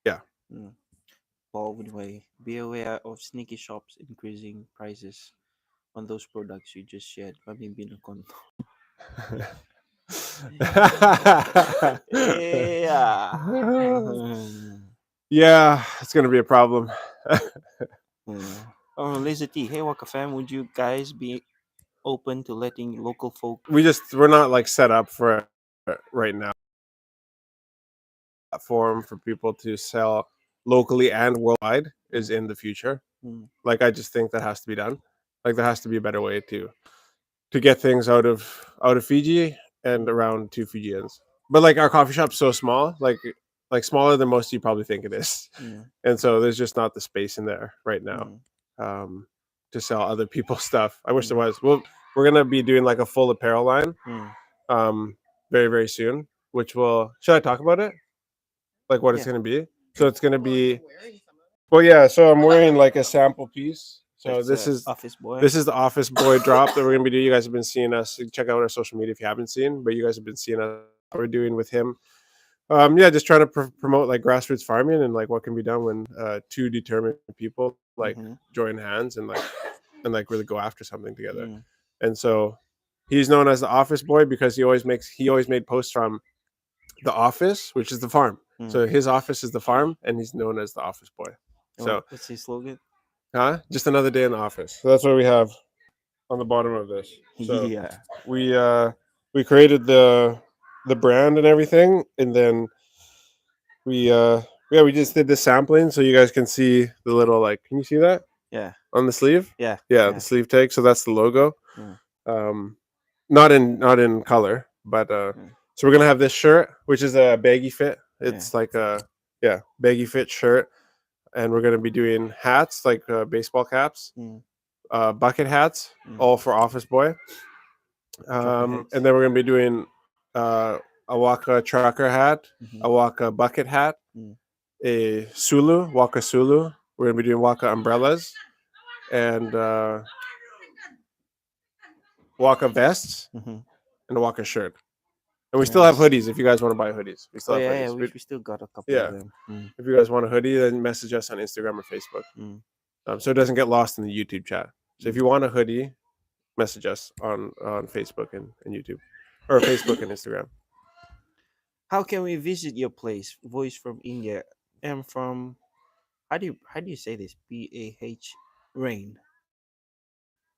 yeah, Mm. Paul Woodway, be aware of sneaky shops increasing prices on those products you just shared. Kami binakonto. Yeah. yeah, it's gonna be a problem. Yeah. Oh, Laser T. Hey, Waka fam, would you guys be open to letting local folk? We're not like set up for it right now. Platform for people to sell locally and worldwide is in the future. Mm. Like I just think that has to be done. Like there has to be a better way to get things out of Fiji and around to Fijians. But like our coffee shop's so small, like smaller than most you probably think it is, Mm. and so there's just not the space in there right now Mm. um, to sell other people's stuff. I wish there Mm. was. Well, we're gonna be doing like a full apparel line Mm. very very soon, which will. Should I talk about it? Like what it's Yeah. gonna be? So it's gonna be. Well, yeah. So I'm wearing like a sample piece. So That's this is Office Boy. this is the Office Boy drop that we're gonna be doing. You guys have been seeing us. Check out our social media if you haven't seen, but you guys have been seeing us. What we're doing with him. Yeah, just trying to promote like grassroots farming and like what can be done when two determined people like Mm-hmm. join hands and like really go after something together. Mm. And so he's known as the Office Boy because he always made posts from the office, which is the farm. Mm. So his office is the farm, and he's known as the Office Boy. So, What's his slogan? just another day in the office. So that's what we have on the bottom of this. So Yeah. we created the brand and everything, and then we we just did the sampling so you guys can see the little like. Can you see that Yeah. on the sleeve? Yeah. Yeah, Yeah. the sleeve tag. So that's the logo. Mm. Um, not in color, but Mm. so we're gonna have this shirt, which is a baggy fit. Yeah. It's like a baggy fit shirt, and we're gonna be doing hats like baseball caps, Mm. bucket hats, Mm. all for Office Boy. Trucker hats. And then we're gonna be doing a Waka trucker hat, Mhm. a Waka bucket hat, Mm. a Sulu Waka Sulu, We're gonna be doing Waka umbrellas and Waka vests Mm-hmm. and a Waka shirt. And we still have Nice. hoodies if you guys want to buy hoodies. We Oh still have yeah, yeah. hoodies. We still got a couple of Yeah. them. Mm, If you guys want a hoodie, then message us on Instagram or Facebook. mm, So it doesn't get lost in the YouTube chat. So if mm. you want a hoodie, message us on Facebook and YouTube, or Facebook and Instagram. How can we visit your place? Voice from India. I'm from. How do you say this? BAH Rain.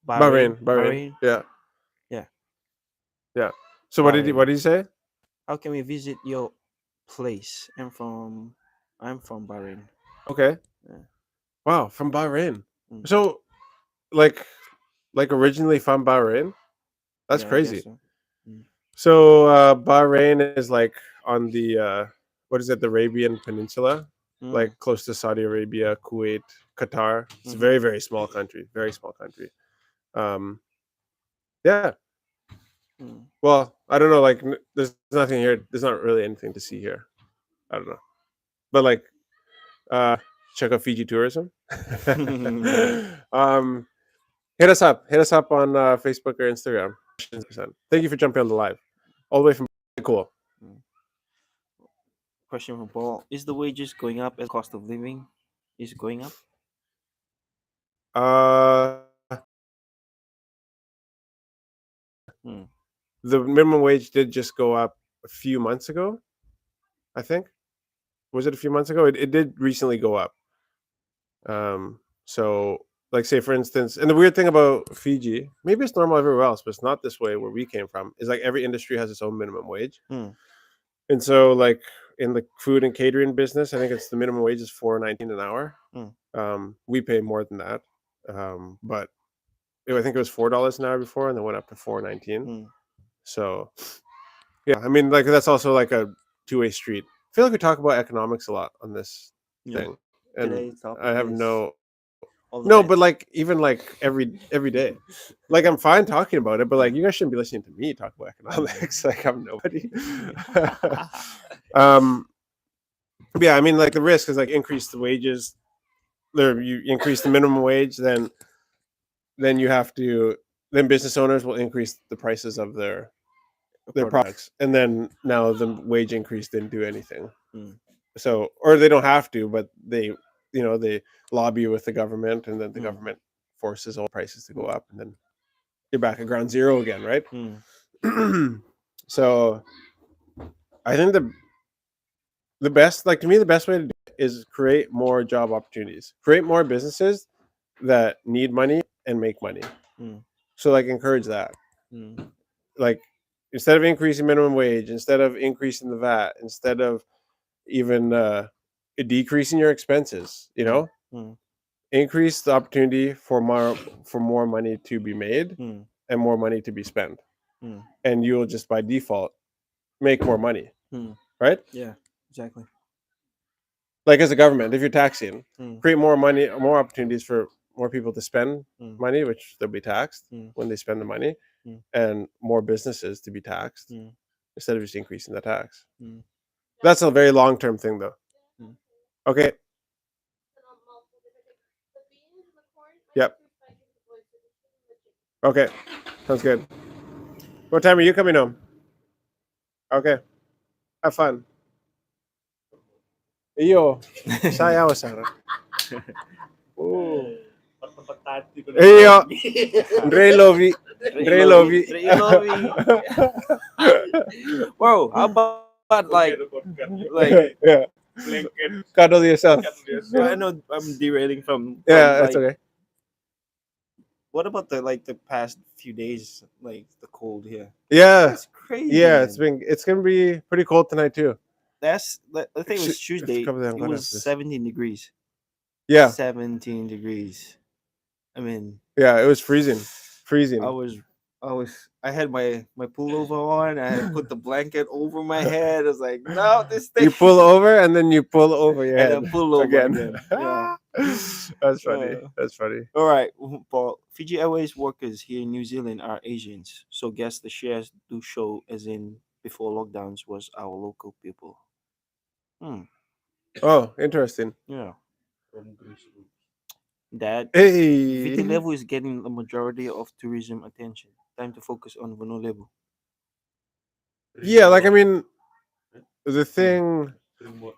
Bahrain. Bahrain. Bahrain. Yeah, Yeah. yeah. So what Bahrain. did you say? How can we visit your place? I'm from Bahrain. Okay. Yeah. Wow, from Bahrain. Mm. So like originally from Bahrain. That's Yeah, I guess crazy. so. Mm. So Bahrain is like on the what is it? The Arabian Peninsula, like Mm. close to Saudi Arabia, Kuwait, Qatar. It's a Mm-hmm. very small country. Very small country. Yeah. Mm. Well, I don't know. Like, there's nothing here. There's not really anything to see here. I don't know. But like, uh, check out Fiji tourism. Right. um, hit us up. Hit us up on Facebook or Instagram. Thank you for jumping on the live, all the way from. Cool. Mm. Question from Paul: is the wages going up as cost of living is going up? Uh, Mm. the minimum wage did just go up a few months ago. I think. Was it a few months ago? It did recently go up. So like say for instance, and the weird thing about Fiji, maybe it's normal everywhere else, but it's not this way where we came from. Is like every industry has its own minimum wage, Mm. and so like in the food and catering business, I think it's the minimum wage is $4.19 an hour. Mm. We pay more than that, but I think it was $4 an hour before, and then went up to $4.19. Mm. So yeah, I mean like that's also like a two-way street. I feel like we talk about economics a lot on this Yeah. thing, and Today's I topic have is no all the no, time. but like even like every day, like I'm fine talking about it, but like you guys shouldn't be listening to me talk about economics. Like I'm nobody. um, yeah, I mean like the risk is like increase the wages. There, you increase the minimum wage, then you have to then business owners will increase the prices of their products, and then now the wage increase didn't do anything. Mm. So or they don't have to, but they lobby with the government, and then the Mm. government forces all prices to go Mm. up, and then you're back at ground zero again, right? Mm. So I think the best, like to me, the best way to do it is create more job opportunities, create more businesses that need money and make money. Mm. So like encourage that. Mm. Like instead of increasing minimum wage, instead of increasing the VAT, instead of even decreasing your expenses, Mm. increase the opportunity for more money to be made Mm. and more money to be spent, Mm. and you will just by default make more money, Mm. right? Yeah, exactly. Like as a government, if you're taxing, Mm. create more money, more opportunities for more people to spend Mm. money, which they'll be taxed Mm. when they spend the money, Mm. and more businesses to be taxed Mm. instead of just increasing the tax. Mm. That's a very long term thing, though. Mm. Okay. Yep. Okay. Sounds good. What time are you coming home? Okay. Have fun. Iyo. Sayaw sana. Oh. Iyo. Dre Lovi. Dre Lovi. Dre Lovi. Whoa, how about like Yeah. Cuddle yourself. I know I'm derailing from Yeah, that's like okay. what about the past few days, like the cold here? Yeah. That's crazy, Yeah, man. it's gonna be pretty cold tonight too. I think it was Tuesday. It was 17 degrees. Yeah. 17 degrees. I mean, Yeah, it was freezing. I Freezing. I had my pullover on. I had put the blanket over my head. I was like, no, this thing. You pull over and then you pull over your And head then pull over again. Yeah. That's funny. Uh, That's funny. All right, Paul. Fiji Airways workers here in New Zealand are Asians, so guess the shares do show as in before lockdowns was our local people. Hmm. Oh, interesting. Yeah. Dad, Viti Hey. Levu is getting the majority of tourism attention. Time to focus on Vano Levu. Yeah, like I mean, the thing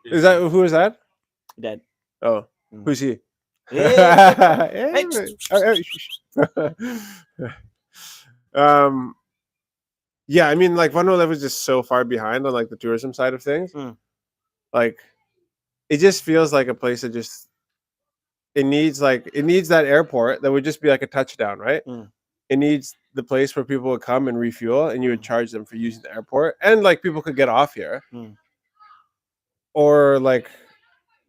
is that who is that? Dad. Oh, Mm. who's he? Hey, hey, um, yeah, I mean, like Vanuatu is just so far behind on like the tourism side of things. Mm. Like, it just feels like a place that just it needs that airport that would just be like a touchdown, right? Mm. It needs the place where people would come and refuel, and you would Mm. charge them for using the airport, and like people could get off here, Mm. or like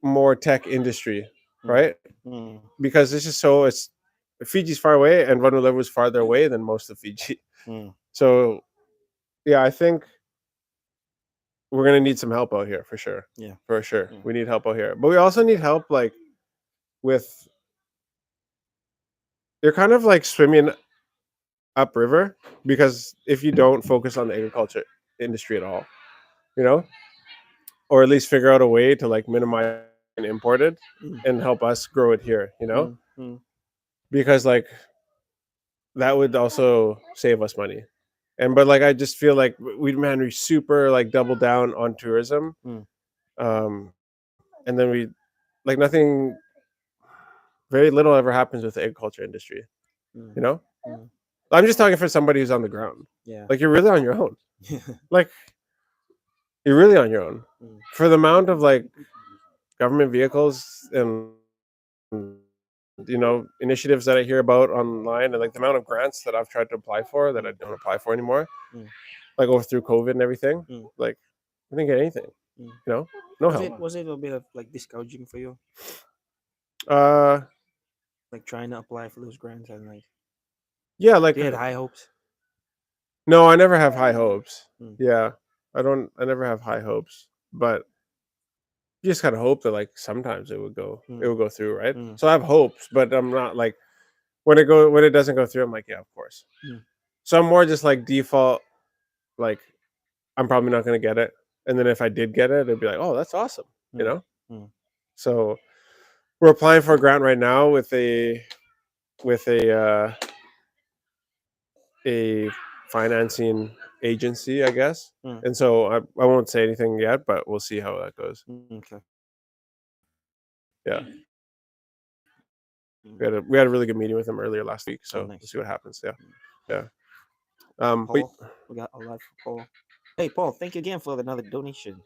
more tech industry, Mm. right? Mm. Because it's Fiji's far away, and Vanuatu is farther away than most of Fiji. Mm. So yeah, I think we're gonna need some help out here for sure. Yeah. For sure, Mm. we need help out here, but we also need help like with. You're kind of like swimming upriver because if you don't focus on the agriculture industry at all, you know, or at least figure out a way to like minimize and import it Mm. and help us grow it here, you know, Mm. Mm. because like that would also save us money. And but like I just feel like we super like double down on tourism, Mm. and then we like nothing, very little ever happens with the agriculture industry, you Mm. know. Mm. I'm just talking for somebody who's on the ground. Yeah. Like you're really on your own. Yeah. Like you're really on your own Mm. for the amount of like government vehicles and initiatives that I hear about online, and like the amount of grants that I've tried to apply for that I don't apply for anymore, Mm. like over through COVID and everything. Mm. Like I didn't get anything, Mm. no help. Was it a bit of like discouraging for you, Uh, like trying to apply for those grants and like yeah, like you had high hopes? no, I never have high hopes. Mm. Yeah, I don't. I never have high hopes, but you just gotta hope that like sometimes it Mm. will go through, right? Mm. So I have hopes, but I'm not like when it doesn't go through, I'm like, yeah, of course. Mm. So I'm more just like default, like I'm probably not gonna get it, and then if I did get it, it'd be like, oh, that's awesome, you Mm. know. Mm. So we're applying for a grant right now with with a uh, a financing agency, I guess. Mm. And so I won't say anything yet, but we'll see how that goes. Okay. Yeah, Mm. we had a really good meeting with them earlier last week, so Oh, we'll nice. see what happens. Yeah, yeah. But Paul, we got a lot for Paul. Hey, Paul, thank you again for another donation.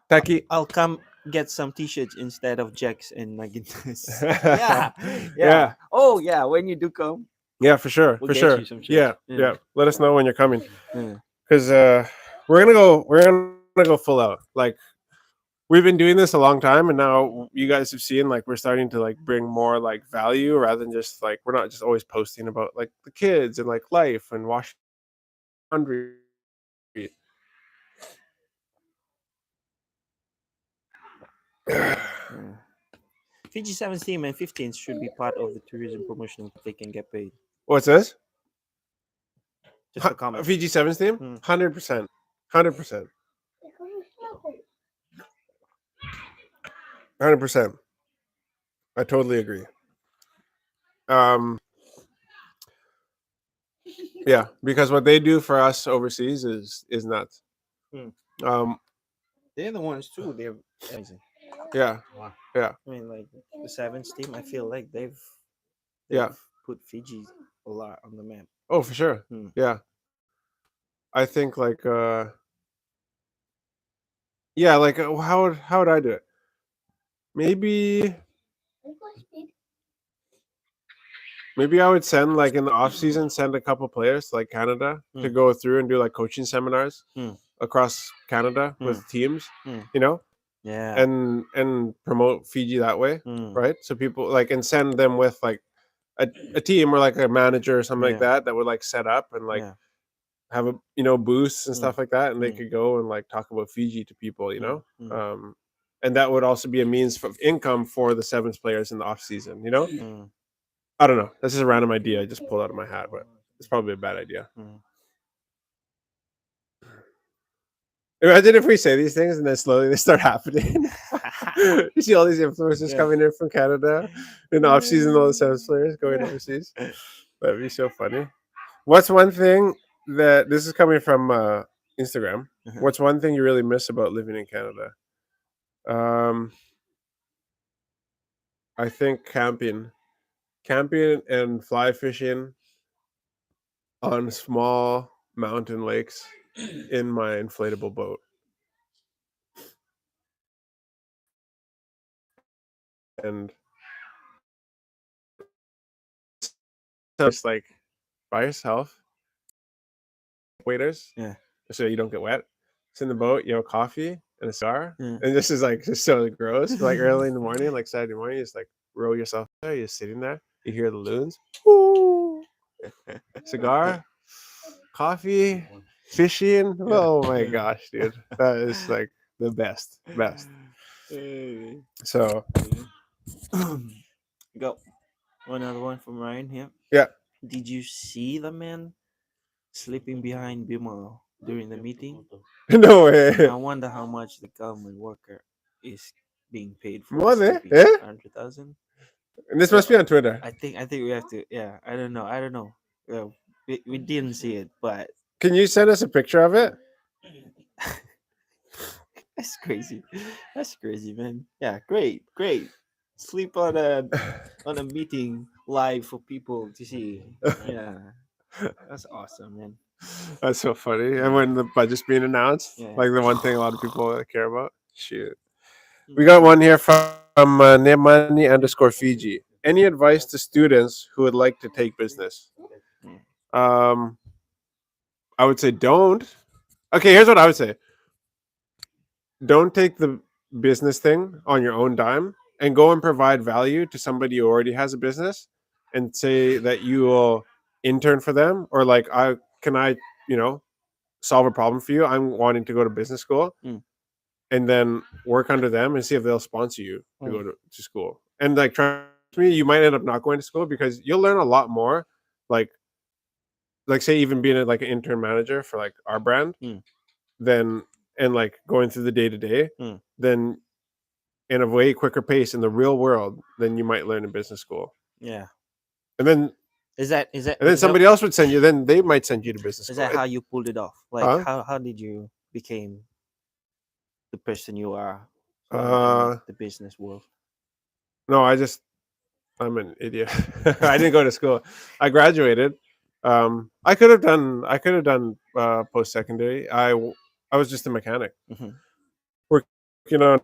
Taki. I'll come get some T-shirts instead of Jacks and Nuggets. yeah, yeah. yeah, Oh yeah, when you do come, yeah, for sure, we'll for get sure. you some shirts. Yeah, yeah. Let us know when you're coming, Yeah. because we're gonna go full out. Like we've been doing this a long time, and now you guys have seen like we're starting to like bring more like value rather than just like we're not just always posting about like the kids and like life and washing laundry. Yeah. Fiji 17 and 15 should be part of the tourism promotional. They can get paid. What's this? Just a comment. Fiji Sevens team? Hmm. 100%. 100%. 100%. I totally agree. Yeah, because what they do for us overseas is nuts. Hmm. Um, They're the ones too. They're amazing. yeah, Wow. yeah, I mean, like the sevens team. I feel like they've yeah. put Fiji a lot on the map. Oh, for sure. Hmm. Yeah, I think like yeah, like how would I do it? Maybe I would send like in the off season send a couple players to like Canada to Mm. go through and do like coaching seminars Mm. across Canada Mm. with teams, Mm. you know, Yeah. and promote Fiji that way, Mm. right? So people like and send them with like a team or like a manager or something like Yeah. that would like set up and like Yeah. have a booths and Mm. stuff like that, and they Mm. could go and like talk about Fiji to people, you Mm. know. Mm. And that would also be a means of income for the sevens players in the off season, you know. Mm. I don't know. That's just a random idea I just pulled out of my hat, but it's probably a bad idea. Mm. Imagine if we say these things and then slowly they start happening. You see all these influencers Yeah. coming in from Canada in off season, all the Sevens players going overseas. That'd be so funny. What's one thing that this is coming from Instagram? Uh-huh. What's one thing you really miss about living in Canada? Um, I think camping and fly fishing on small mountain lakes in my inflatable boat. And so it's like by yourself, waiters, Yeah. so you don't get wet. It's in the boat, you have a coffee and a cigar. Yeah. And this is like just so gross. Like early in the morning, like Saturday morning, you just like row yourself there, you're sitting there, you hear the loons. Woo! Cigar, coffee, fishing. Oh my gosh, dude. That is like the best. Best. So Got another one from Ryan here. yeah. Did you see the man sleeping behind Bimal during the meeting? No way. I wonder how much the government worker is being paid for More there? sleeping. Yeah? 100,000. And this must be on Twitter. I think we have to. Yeah, I don't know. I don't know. We didn't see it, but Can you send us a picture of it? that's crazy. That's crazy, man. Yeah, great. Sleep on a meeting live for people to see. Yeah, that's awesome, man. That's so funny. And when the budget's being announced, Yeah. like the one thing a lot of people care about. Shoot. We got one here from Nemani underscore Fiji. Any advice to students who would like to take business? Um, I would say don't. Okay, here's what I would say. Don't take the business thing on your own dime and go and provide value to somebody who already has a business and say that you will intern for them or like I solve a problem for you. I'm wanting to go to business school Mm. and then work under them and see if they'll sponsor you to go Mm. to school. And like trust me, you might end up not going to school because you'll learn a lot more like say even being like an intern manager for like our brand Mm. than and like going through the day to day Mm. then in a way quicker pace in the real world than you might learn in business school. Yeah. And then Is that somebody else would send you. Then they might send you to business is school. that how you pulled it off? Like Huh? how did you became the person you are in Uh, the business world? no, I'm an idiot. I didn't go to school. I graduated. I could have done post secondary. I was just a mechanic Hmm. working on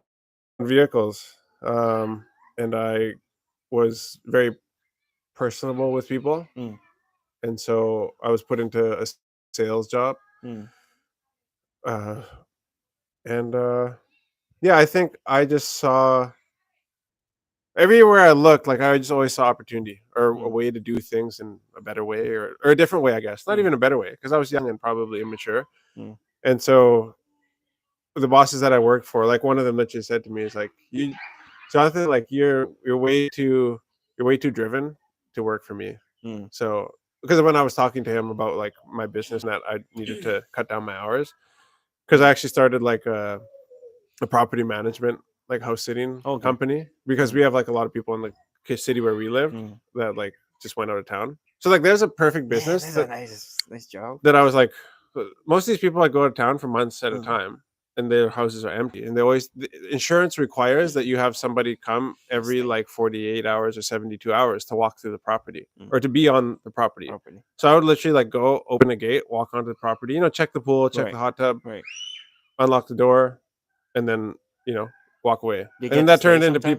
vehicles, and I was very personable with people, Mm. and so I was put into a sales job. Mm. Uh, and yeah, I think I just saw everywhere I looked, like I just always saw opportunity or a Mm. way to do things in a better way or a different way, I guess. Not Mm. even a better way because I was young and probably immature. Mm. And so the bosses that I worked for, like one of them literally said to me, is like, "You, Jonathan, like you're way too driven to work for me." Mm. So because when I was talking to him about like my business and that I needed to cut down my hours because I actually started like a property management like house sitting Okay. company because we have like a lot of people in the city where we live Mm. that like just went out of town. So like there's a perfect Man, business that's a nice job. that I was like most of these people like go out of town for months at a Mm. time and their houses are empty and they always the insurance requires that you have somebody come every like 48 hours or 72 hours to walk through the property Mm. or to be on the property. Property. So I would literally like go open a gate, walk onto the property, check the pool, check Right. the hot tub, Right. unlock the door, and then walk away. You And get then to that stay turned into sometimes?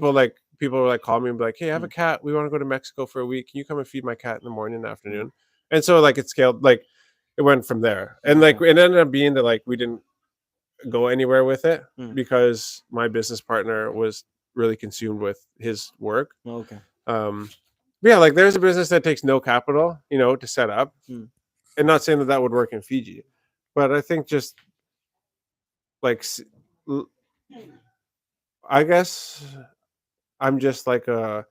people were like call me and be like, "Hey, I have a Mm. cat. We want to go to Mexico for a week. Can you come and feed my cat in the morning and afternoon?" And so like it scaled, like it went from there. And like Okay. it ended up being that like we didn't go anywhere with it Mm. because my business partner was really consumed with his work. Okay. But yeah, like there's a business that takes no capital, to set up. Mm. And not saying that that would work in Fiji, but I think just like I guess I'm just like a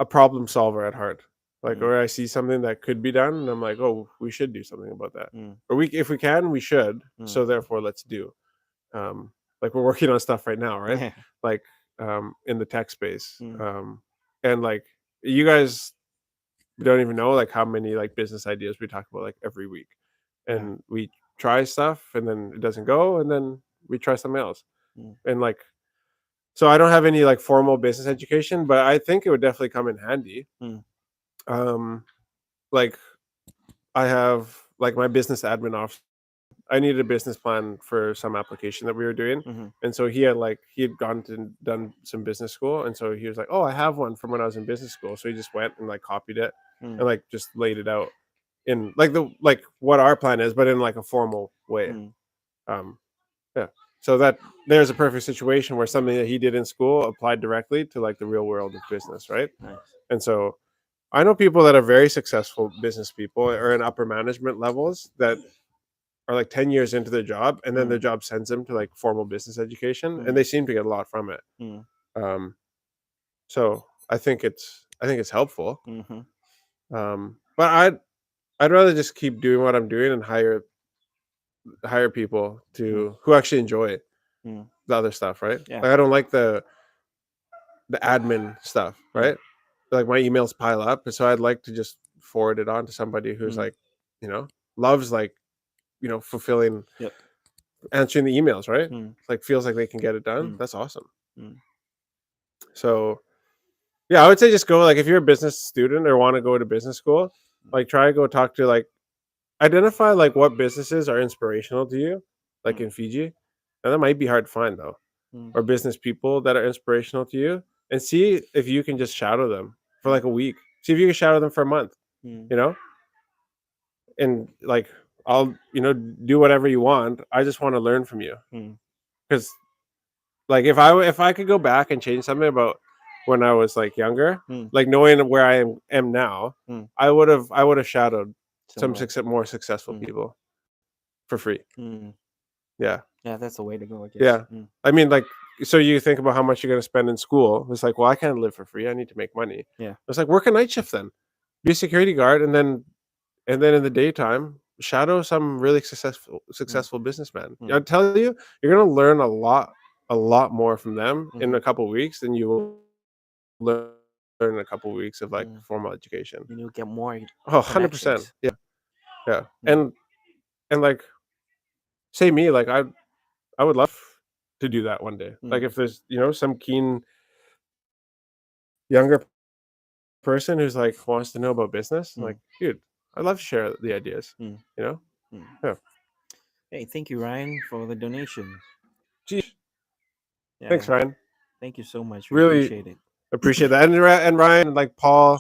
problem solver at heart. Like, Mm. or I see something that could be done, and I'm like, oh, we should do something about that. Mm. Or if we can, we should. Mm. So therefore, let's do. like we're working on stuff right now, right? Yeah. Like in the tech space. Mm. And like you guys don't even know like how many like business ideas we talk about like every week. Yeah. And we try stuff and then it doesn't go and then we try something else. Mm. And like so I don't have any like formal business education, but I think it would definitely come in handy. Mm. Um like I have like my business admin officer. I needed a business plan for some application that we were doing. Mm-hmm. And so he had gone to done some business school. And so he was like, oh, I have one from when I was in business school. So he just went and like copied it Mm. and like just laid it out in like what our plan is, but in like a formal way. Mm. Um, yeah. So that there's a perfect situation where something that he did in school applied directly to like the real world of business, right? Nice. And so I know people that are very successful business people or in upper management levels that are like 10 years into their job and then their Mm. job sends them to like formal business education and Mm. they seem to get a lot from it. Mm. Um, so I think it's helpful. Mm-hmm. But I'd rather just keep doing what I'm doing and hire people Mm. to who actually enjoy Mm. the other stuff, right? Yeah. Like I don't like the admin stuff, Mm. right? Like my emails pile up, so I'd like to just forward it on to somebody who's Mm. like, loves like, fulfilling Yep. answering the emails, right? Mm. Like feels like they can get it done. Mm. That's awesome. Mm. So yeah, I would say just go like if you're a business student or want to go to business school, like try to go talk to like identify like what businesses are inspirational to you, like Mm. in Fiji. And that might be hard to find though. Mm. Or business people that are inspirational to you and see if you can just shadow them for like a week. See if you can shadow them for a month, Mm. you know? And like I'll, do whatever you want. I just want to learn from you. Mm. Cuz like if I could go back and change something about when I was like younger, Mm. like knowing where I am now, Mm. I would have shadowed some Someone. more successful Mm. people for free. Mm. Yeah. Yeah, that's the way to go, I guess. Yeah. Mm. I mean, like, so you think about how much you're going to spend in school. It's like, well, I can't live for free. I need to make money. Yeah. It's like work a night shift then, be a security guard, and then in the daytime shadow some really Mm. successful businessman. I Mm. tell you, you're going to learn a lot more from them in Mm-hmm. a couple of weeks than you will learn in a couple of weeks of like formal Mm. education. And you'll get more Oh, 100%. Yeah. connections. Yeah. Mm. And like say me, like I would love to do that one day. Like Mm. if there's, some keen younger person who's like wants to know about business, like, dude, Mm. I'd love to share the ideas, you know? Mm. Yeah. Mm. Hey, thank you, Ryan, for the donation. Geez. Thanks, Yeah, Ryan. thank you so much. We Really appreciate it. appreciate that. And Ryan, like Paul,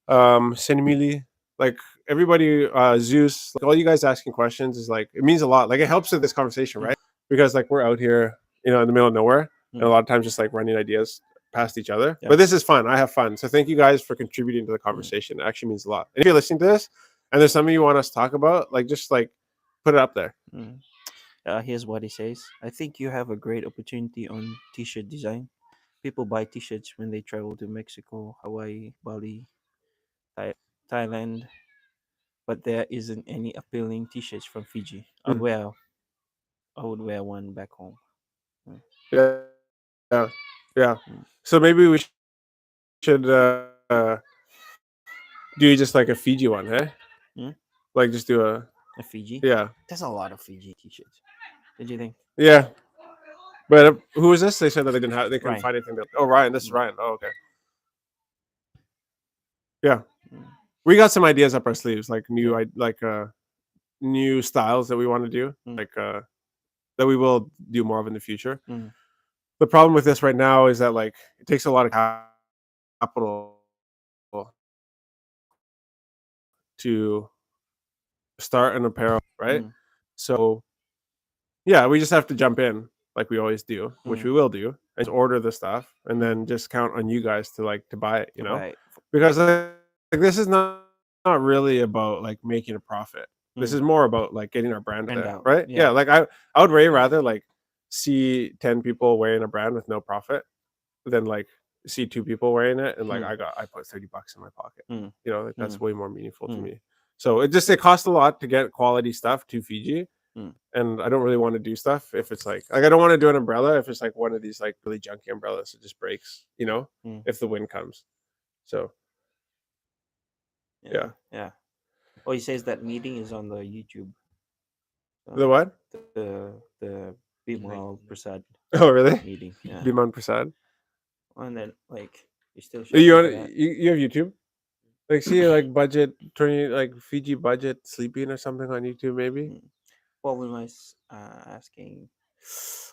Cinemili, like everybody, Zeus, like all you guys asking questions is like it means a lot. Like it helps with this conversation, Mm. right? Because like we're out here, in the middle of nowhere, and a Mm. lot of times just like running ideas past each other. Yeah. But this is fun. I have fun. So thank you guys for contributing to the Mm. conversation. It actually means a lot. And if you're listening to this and there's something you want us to talk about, like just like put it up there. Mm. Here's what he says. I think you have a great opportunity on t-shirt design. People buy t-shirts when they travel to Mexico, Hawaii, Bali, Thailand, but there isn't any appealing t-shirts from Fiji. Mm. I would wear one back home. Mm. Yeah. Yeah. Mm. So maybe we should do just like a Fiji one, hey? Mm? Like just do A Fiji? yeah. There's a lot of Fiji t-shirts. What do you think? Yeah. But who was this? They said that they couldn't Ryan. find anything. Oh, Ryan. This is Mm. Ryan. Oh, okay. Yeah. Mm. We got some ideas up our sleeves, like new Yeah. new styles that we want to do, Mm. like that we will do more of in the future. Mm. The problem with this right now is that like it takes a lot of capital to start an apparel, right? Mm. So yeah, we just have to jump in like we always do, which Mm. we will do, and just order the stuff, and Mm. then just count on you guys to buy it, Right. because like this is not really about like making a profit. This Mm. is more about like getting our brand out Brand there, out. right? Yeah. Yeah, like I would way rather like see 10 people wearing a brand with no profit than like see 2 people wearing it and like Mm. I put $30 in my pocket. Mm. Like that's Mm. way more meaningful to Mm. me. So it costs a lot to get quality stuff to Fiji, Mm. and I don't really want to do stuff if it's like I don't want to do an umbrella if it's like one of these like really junky umbrellas that just breaks, Mm. if the wind comes. So yeah. Yeah. Oh, he says that meeting is on the YouTube. The what? The Bimal Prasad Oh, really? meeting. Yeah. Biman Prasad. And then like he's still You shouting want for that. you have YouTube? Like see like budget turning like Fiji budget sleeping or something on YouTube maybe. Mm. What was I asking?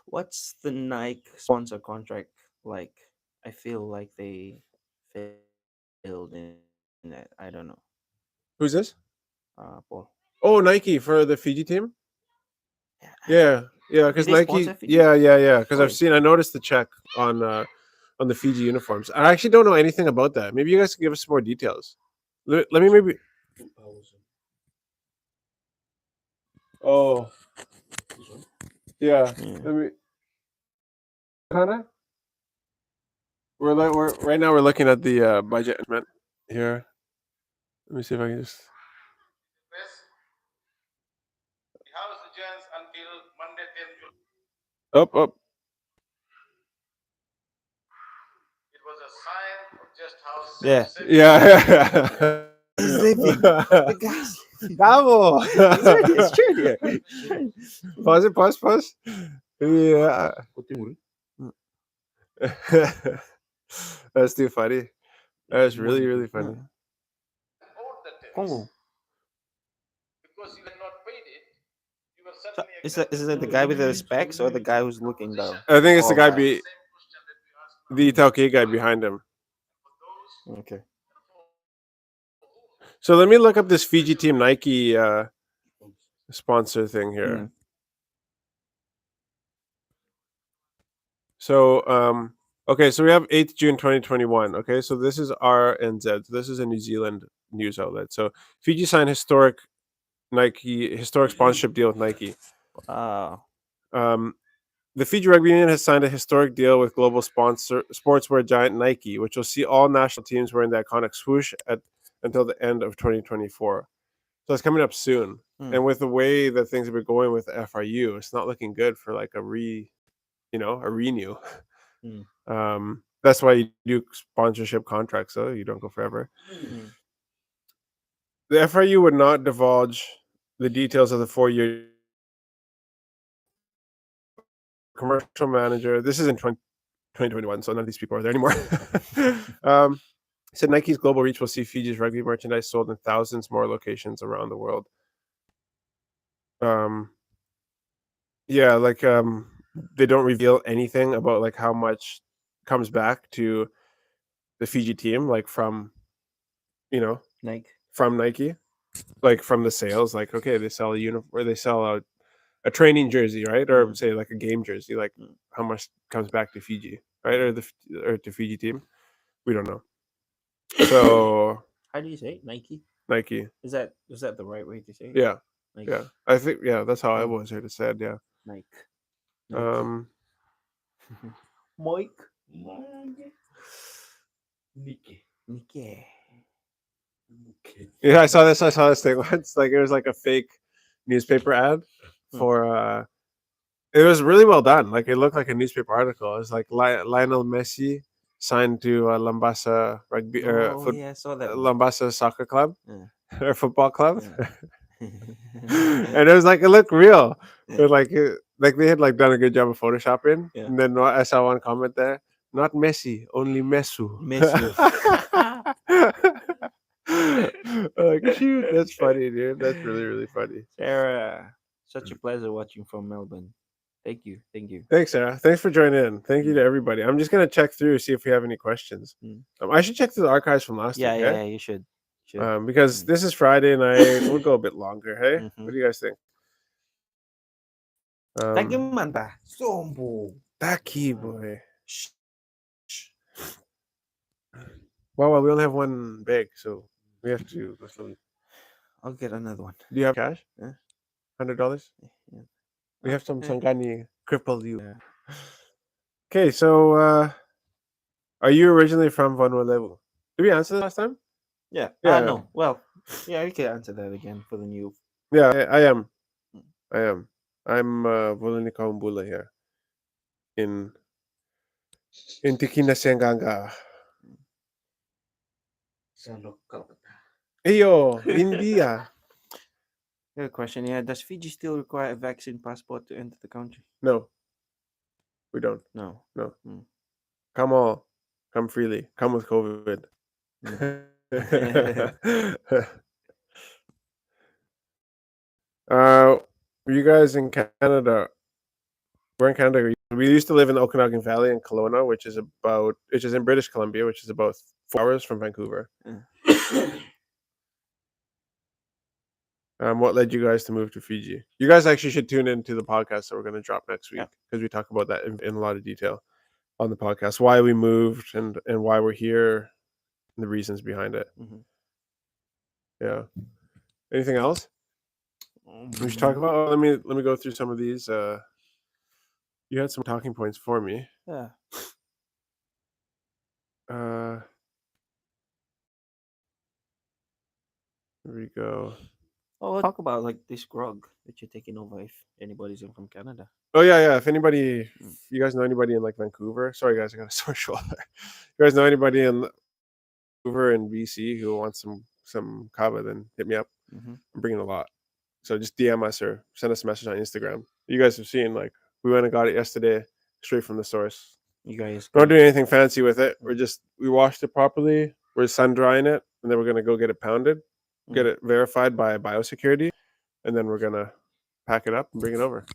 What's the Nike sponsor contract like? I feel like they failed in that. I don't know. Who's this? Paul. Oh, Nike for the Fiji team. Yeah, Yeah, yeah, did because they sponsor Nike. Fiji? Yeah. Because Oh, I noticed the check on the Fiji uniforms. I actually don't know anything about that. Maybe you guys can give us some more details. Let me maybe. 2,000. Oh, yeah. yeah. Let me. Kinda. We're right now. We're looking at the budget here. Let me see if I can just. Up, up. Yeah. Yeah. Sleeping. The guys. Bravo. It's true here. Pause it. Pause. Yeah. That's too funny. That's really, really funny. Congo. So, is that the guy with the specs or the guy who's looking down? I think it's the Oh, guy okay. the Tauke guy behind him. Okay. So let me look up this Fiji team Nike sponsor thing here. Mm. So okay, so we have 8th June 2021. Okay, so this is RNZ. This is a New Zealand news outlet. So Fiji signed historic sponsorship deal with Nike. Wow. Um, the Fiji Rugby Union has signed a historic deal with global sportswear giant Nike, which will see all national teams wearing the iconic swoosh until the end of 2024. So it's coming up soon. Hmm. And with the way that things have been going with FRU, it's not looking good for like a renew. Hmm. That's why you do sponsorship contracts, so you don't go forever. Hmm. The FRU would not divulge the details of the 4-year commercial manager. This is in 2021, so none of these people are there anymore. Said Nike's global reach will see Fiji's rugby merchandise sold in thousands more locations around the world. Yeah, like they don't reveal anything about like how much comes back to the Fiji team, like from Nike. from Nike, like from the sales. Like okay, they sell a uniform or they sell a training jersey, right? Or say like a game jersey. Like how much comes back to Fiji, right? Or to Fiji team. We don't know. So How do you say it? Nike? Nike, Is that the right way to say it? yeah, Nike. yeah. I think that's how I Mm. was heard it said. Yeah. Nike. Mike. Nike. Nike. Yeah, I saw this. I saw this thing once. Like it was like a fake newspaper ad for. It was really well done. Like it looked like a newspaper article. It was like Lionel Messi signed to Lambasa rugby Oh yeah, I saw that one. Lambasa soccer club Yeah. or football club, Yeah. and it was like it looked real. It was like they had like done a good job of photoshopping. Yeah. And then I saw one comment there: "Not Messi, only Messu." Messi. Like shoot, that's funny, dude. That's really really funny. Sarah, such a pleasure watching from Melbourne. Thank you. Thank you. Thanks, Sarah. Thanks for joining in. Thank you to everybody. I'm just gonna check through see if we have any questions. Mm. I should check through the archives from last Yeah, week. yeah, you should. Because this is Friday night. We'll go a bit longer. Hey, what do you guys think? Tagimanta. Sombo. Taki boy. Shh. Well, we only have one bag, so we have to. I'll get another one. Do you have cash? Yeah. $100. Yeah. We have some Yeah. Sangani cripple you. Yeah. Okay, so are you originally from Vanuatu? Did we answer that last time? Yeah. Yeah. No. Well, yeah, we can answer that again for the new. Yeah, I am. I am. I'm Volini Kaumbula here in Tikina Senganga. Sa lokal ka. Ayo, India. Good question. Yeah, does Fiji still require a vaccine passport to enter the country? No, we don't. No. No. Mm. Come all. Come freely. Come with COVID. uh, you guys in Canada? We're in Canada. We used to live in the Okanagan Valley in Kelowna, which is in British Columbia, which is about 4 hours from Vancouver. What led you guys to move to Fiji? You guys actually should tune into the podcast that we're going to drop next week Yeah. because we talk about that in a lot of detail on the podcast. Why we moved and why we're here, and the reasons behind it. Mhm. Yeah. Anything else we should talk about? Oh, let me go through some of these. You had some talking points for me. Yeah. Uh, here we go. Oh, we'll talk about like this grog that you're taking over if anybody's in from Canada. Oh yeah. If anybody, Mm. if you guys know anybody in like Vancouver, sorry guys, I got a sore shoulder. You guys know anybody in Vancouver and BC who wants some kava, then hit me up. Mm-hmm. I'm bringing a lot. So just DM us or send us a message on Instagram. You guys have seen, like, we went and got it yesterday straight from the source. You guys We're not can. doing anything fancy with it. We washed it properly. We're sun drying it, and then we're gonna go get it pounded, get Mm. it verified by biosecurity, and then we're gonna pack it up and bring it over.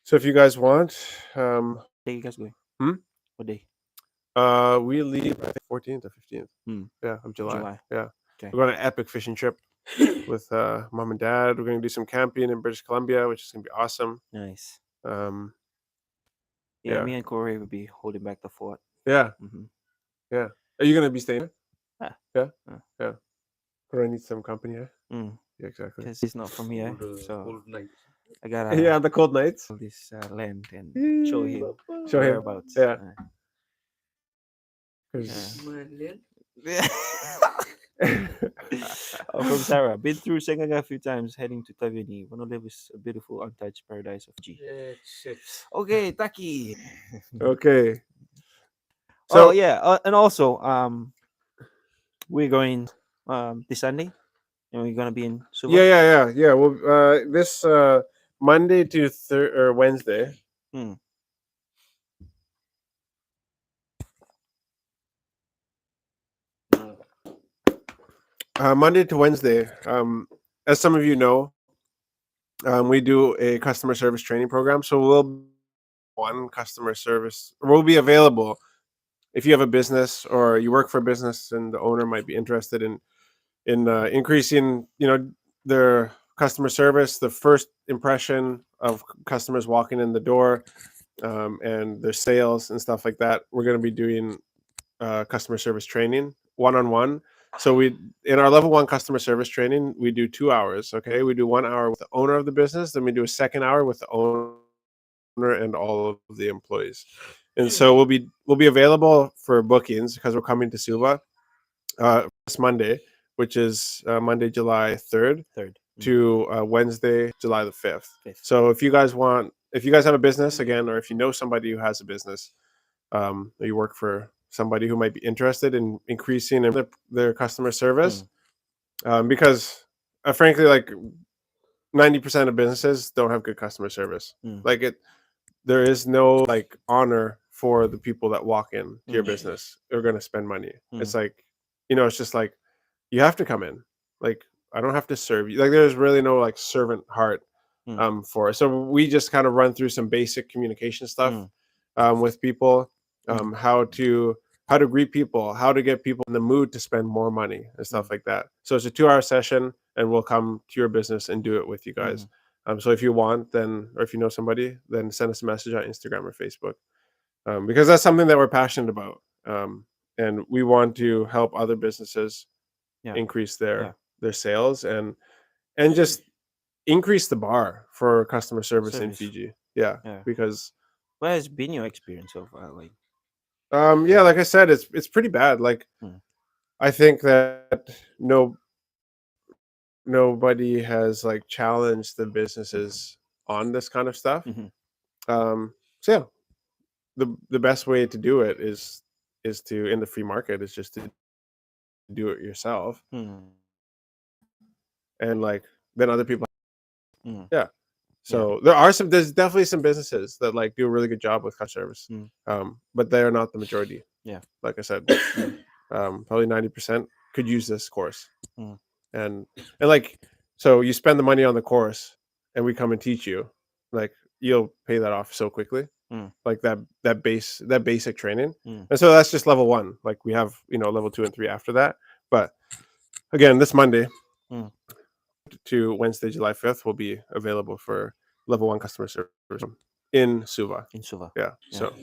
So if you guys want, Where you guys going? Hmm? What day? we leave I think 14th or 15th. Hmm. Yeah, of July. July. Yeah, Okay. we're going on an epic fishing trip with mom and dad. We're gonna do some camping in British Columbia, which is gonna be awesome. Nice. Um, Yeah, Yeah. me and Corey will be holding back the fort. yeah, Mm-hmm. yeah. Are you gonna be staying? Yeah. Yeah, Yeah. yeah. Corey needs some company. Yeah, Mm. yeah, exactly. Because he's not from here, so Cold night. I gotta Yeah, the cold nights. all this land and show him Show him. whereabouts. Yeah. Uh, 'Cause- Malil. Oh, from Sarah, been through Sengaga a few times, heading to Taveuni. Wanna live is a beautiful, untouched paradise of G. Shit. Okay, Taki. okay. Oh So yeah, and also we're going this Sunday, and we're gonna be in Suva. yeah. Well, this Monday to Wednesday. Mm. Monday to Wednesday. As some of you know, we do a customer service training program. So we'll one customer service. We'll be available if you have a business or you work for a business and the owner might be interested in increasing, their customer service, the first impression of customers walking in the door, and their sales and stuff like that. We're going to be doing customer service training one-on-one. So we in our level 1 customer service training, we do 2 hours. Okay, we do 1 hour with the owner of the business, then we do a second hour with the owner and all of the employees. And so we'll be available for bookings because we're coming to Suva this Monday, which is Monday, July 3rd Third. to Wednesday, July the 5th. Fifth. So if you guys have a business again, or if you know somebody who has a business, or you work for somebody who might be interested in increasing their customer service, because frankly, like 90% of businesses don't have good customer service. Mm. Like there is no like honor for the people that walk in to your Mm. business. They're going to spend money. Mm. It's like, it's just like you have to come in. Like I don't have to serve you. Like there's really no like servant heart for it. So we just kind of run through some basic communication stuff with people, how to greet people, how to get people in the mood to spend more money and stuff like that. So it's a 2-hour session, and we'll come to your business and do it with you guys. So if you want, then, or if you know somebody, then send us a message on Instagram or Facebook, because that's something that we're passionate about, and we want to help other businesses increase their sales and just increase the bar for customer service in Fiji. Yeah. Because what has been your experience so far? Like, like I said, it's pretty bad. Like I think that nobody has like challenged the businesses on this kind of stuff. Mhm. So yeah, the best way to do it is to in the free market is just to do it yourself, Mm. and like then other people. Mm. Yeah. Yeah. So there's definitely some businesses that like do a really good job with customer service, Mm. but they are not the majority. Yeah. Like I said, Mm. probably 90% could use this course, Mm. and like so you spend the money on the course, and we come and teach you, like you'll pay that off so quickly, Mm. like that basic training, Mm. and so that's just level 1. Like we have level 2 and 3 after that, but again this Monday Mm. to Wednesday, July 5th will be available for level 1 customer service in Suva. In Suva. Yeah. Yeah. So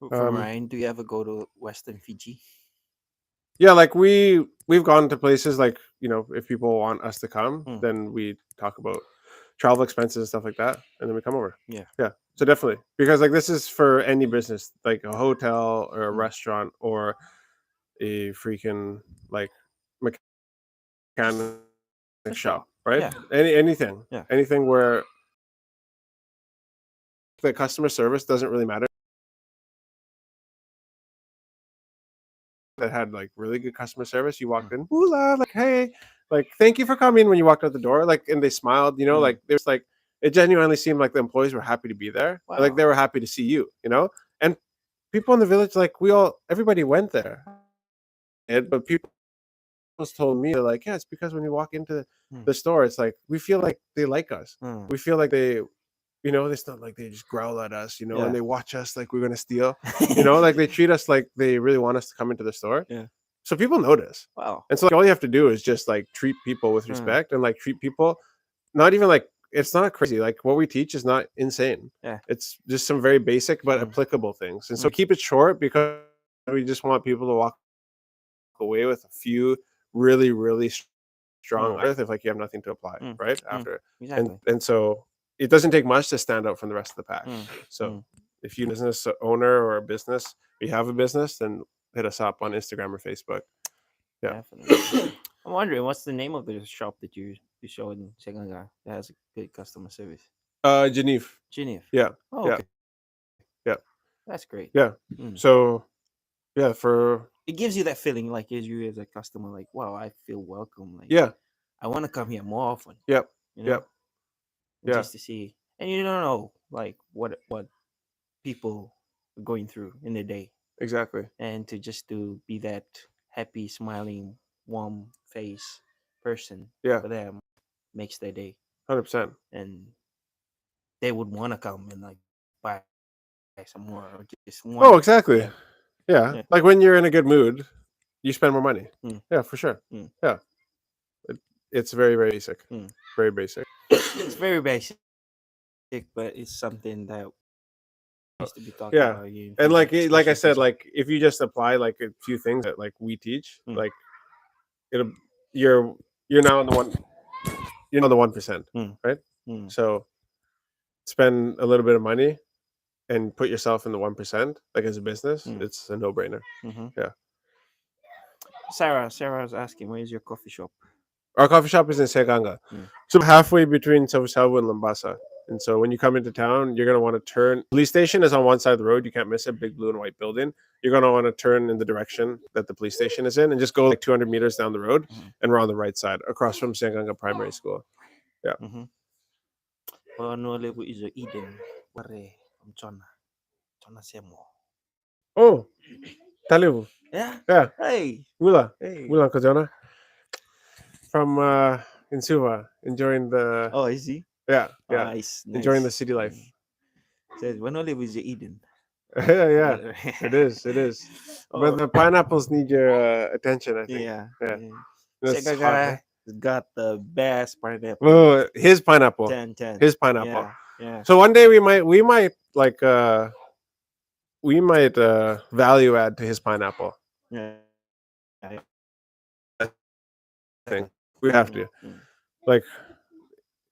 For Ryan, do you ever go to Western Fiji? yeah, like we've gone to places like, if people want us to come, Mm. then we talk about travel expenses and stuff like that, and then we come over. Yeah. Yeah. So definitely, because like this is for any business, like a hotel or a Mm. restaurant or a freaking like mechanic For shop, sure. right? Yeah. Anything. Yeah. Anything where the customer service doesn't really matter. That had like really good customer service. You walked in, hula, like, hey, like, thank you for coming when you walked out the door. Like, and they smiled, Mm. like there's like, it genuinely seemed like the employees were happy to be there. Like Wow. they were happy to see you. And people in the village, like everybody went there. But people told me, they're like, yeah, it's because when you walk into Mm. the store, it's like, we feel like they like us. Mm. We feel like it's not like they just growl at us, Yeah. and they watch us like we're going to steal, like they treat us like they really want us to come into the store. Yeah. So people notice. Wow. And so like, all you have to do is just like treat people with Mm. respect and like treat people, not even like, it's not crazy. Like what we teach is not insane. Yeah. It's just some very basic but Mm. applicable things. And so keep it short because we just want people to walk away with a few really, really strong Mm. if like you have nothing to apply, Mm. right? Mm. After. Exactly. And so it doesn't take much to stand out from the rest of the pack. Mm. So Mm. if you business owner or a business, you have a business, then hit us up on Instagram or Facebook. Yeah. Definitely. I'm wondering what's the name of the shop that you showed in Seganga that has a good customer service? Geneve. Geneve. Yeah. Oh, Yeah. okay. Yeah. That's great. Yeah. Mm. So yeah, It gives you that feeling, like as you as a customer, like wow, I feel welcome. Like yeah. I want to come here more often. Yep. You know, Yep. Yeah. just to see, and you don't know like what people are going through in their day, Exactly. and to be that happy, smiling, warm face person Yeah. for them makes their day, 100%. and they would want to come and like buy some more or just want. Oh, exactly. Yeah. Yeah. Yeah. Like when you're in a good mood, you spend more money. Mm. Yeah, for sure. Mm. Yeah. It's very, very basic. Mm. Very basic. It's very basic, but it's something that needs to be talked Yeah. about. Here in And Fiji, like I especially said, Fiji. like if you just apply like a few things that like we teach, Mm. like it'll you're now on the 1%, Mm. right? Mm. So spend a little bit of money and put yourself in the 1%, like as a business, Mm. it's a no-brainer. Mm-hmm. Yeah. Sarah was asking, where's your coffee shop? Our coffee shop is in Seganga. Mm. So halfway between Savu and Lambasa. And so when you come into town, you're going to want to turn. Police station is on one side of the road. You can't miss it. Big blue and white building. You're going to want to turn in the direction that the police station is in and just go like 200 meters down the road. Mhm. And we're on the right side across from Seganga Primary School. Mm-hmm. Well, no level is a Eden. Pare, Chona Semo. Oh, Talibu. Yeah. Yeah. Hey. Wula. Hey. Wula Kajana. From in Suva, enjoying the. Oh, is he? Yeah. Yeah. Nice. Enjoying the city life. Says, when no level is a Eden. Yeah. It is. It is. Oh, But the pineapples need your attention, I think. yeah. Yeah. Yeah. It's hot, Seganga eh? has got the best pineapple. Oh, his pineapple. 10. His pineapple. Yeah. Yeah. So one day we might like value add to his pineapple. Yeah. Thing. We have to. Mm. Like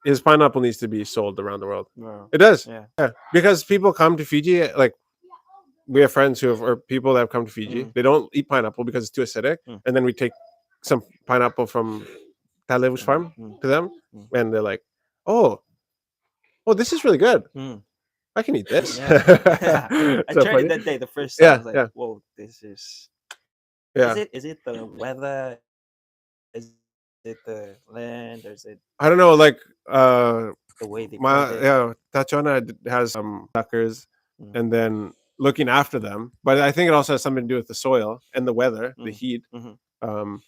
his pineapple needs to be sold around the world. Wow. It does. Yeah. Yeah. Because people come to Fiji, like we have friends or people that have come to Fiji. Mm. They don't eat pineapple because it's too acidic. Mm. And then we take some pineapple from Talevu's farm Mm. to them Mm. and they're like, oh, oh, this is really good. Mm, I can eat this. yeah. I So tried it funny. that day. The first time I Yeah, was like, yeah, "Whoa, this is." yeah. Is it the weather? Is it the land? Or is it I don't know. Like, the way they plant it? my yeah, Tachona has suckers, Mm, and then looking after them. But I think it also has something to do with the soil and the weather, the mm, heat. mm-hmm, Um,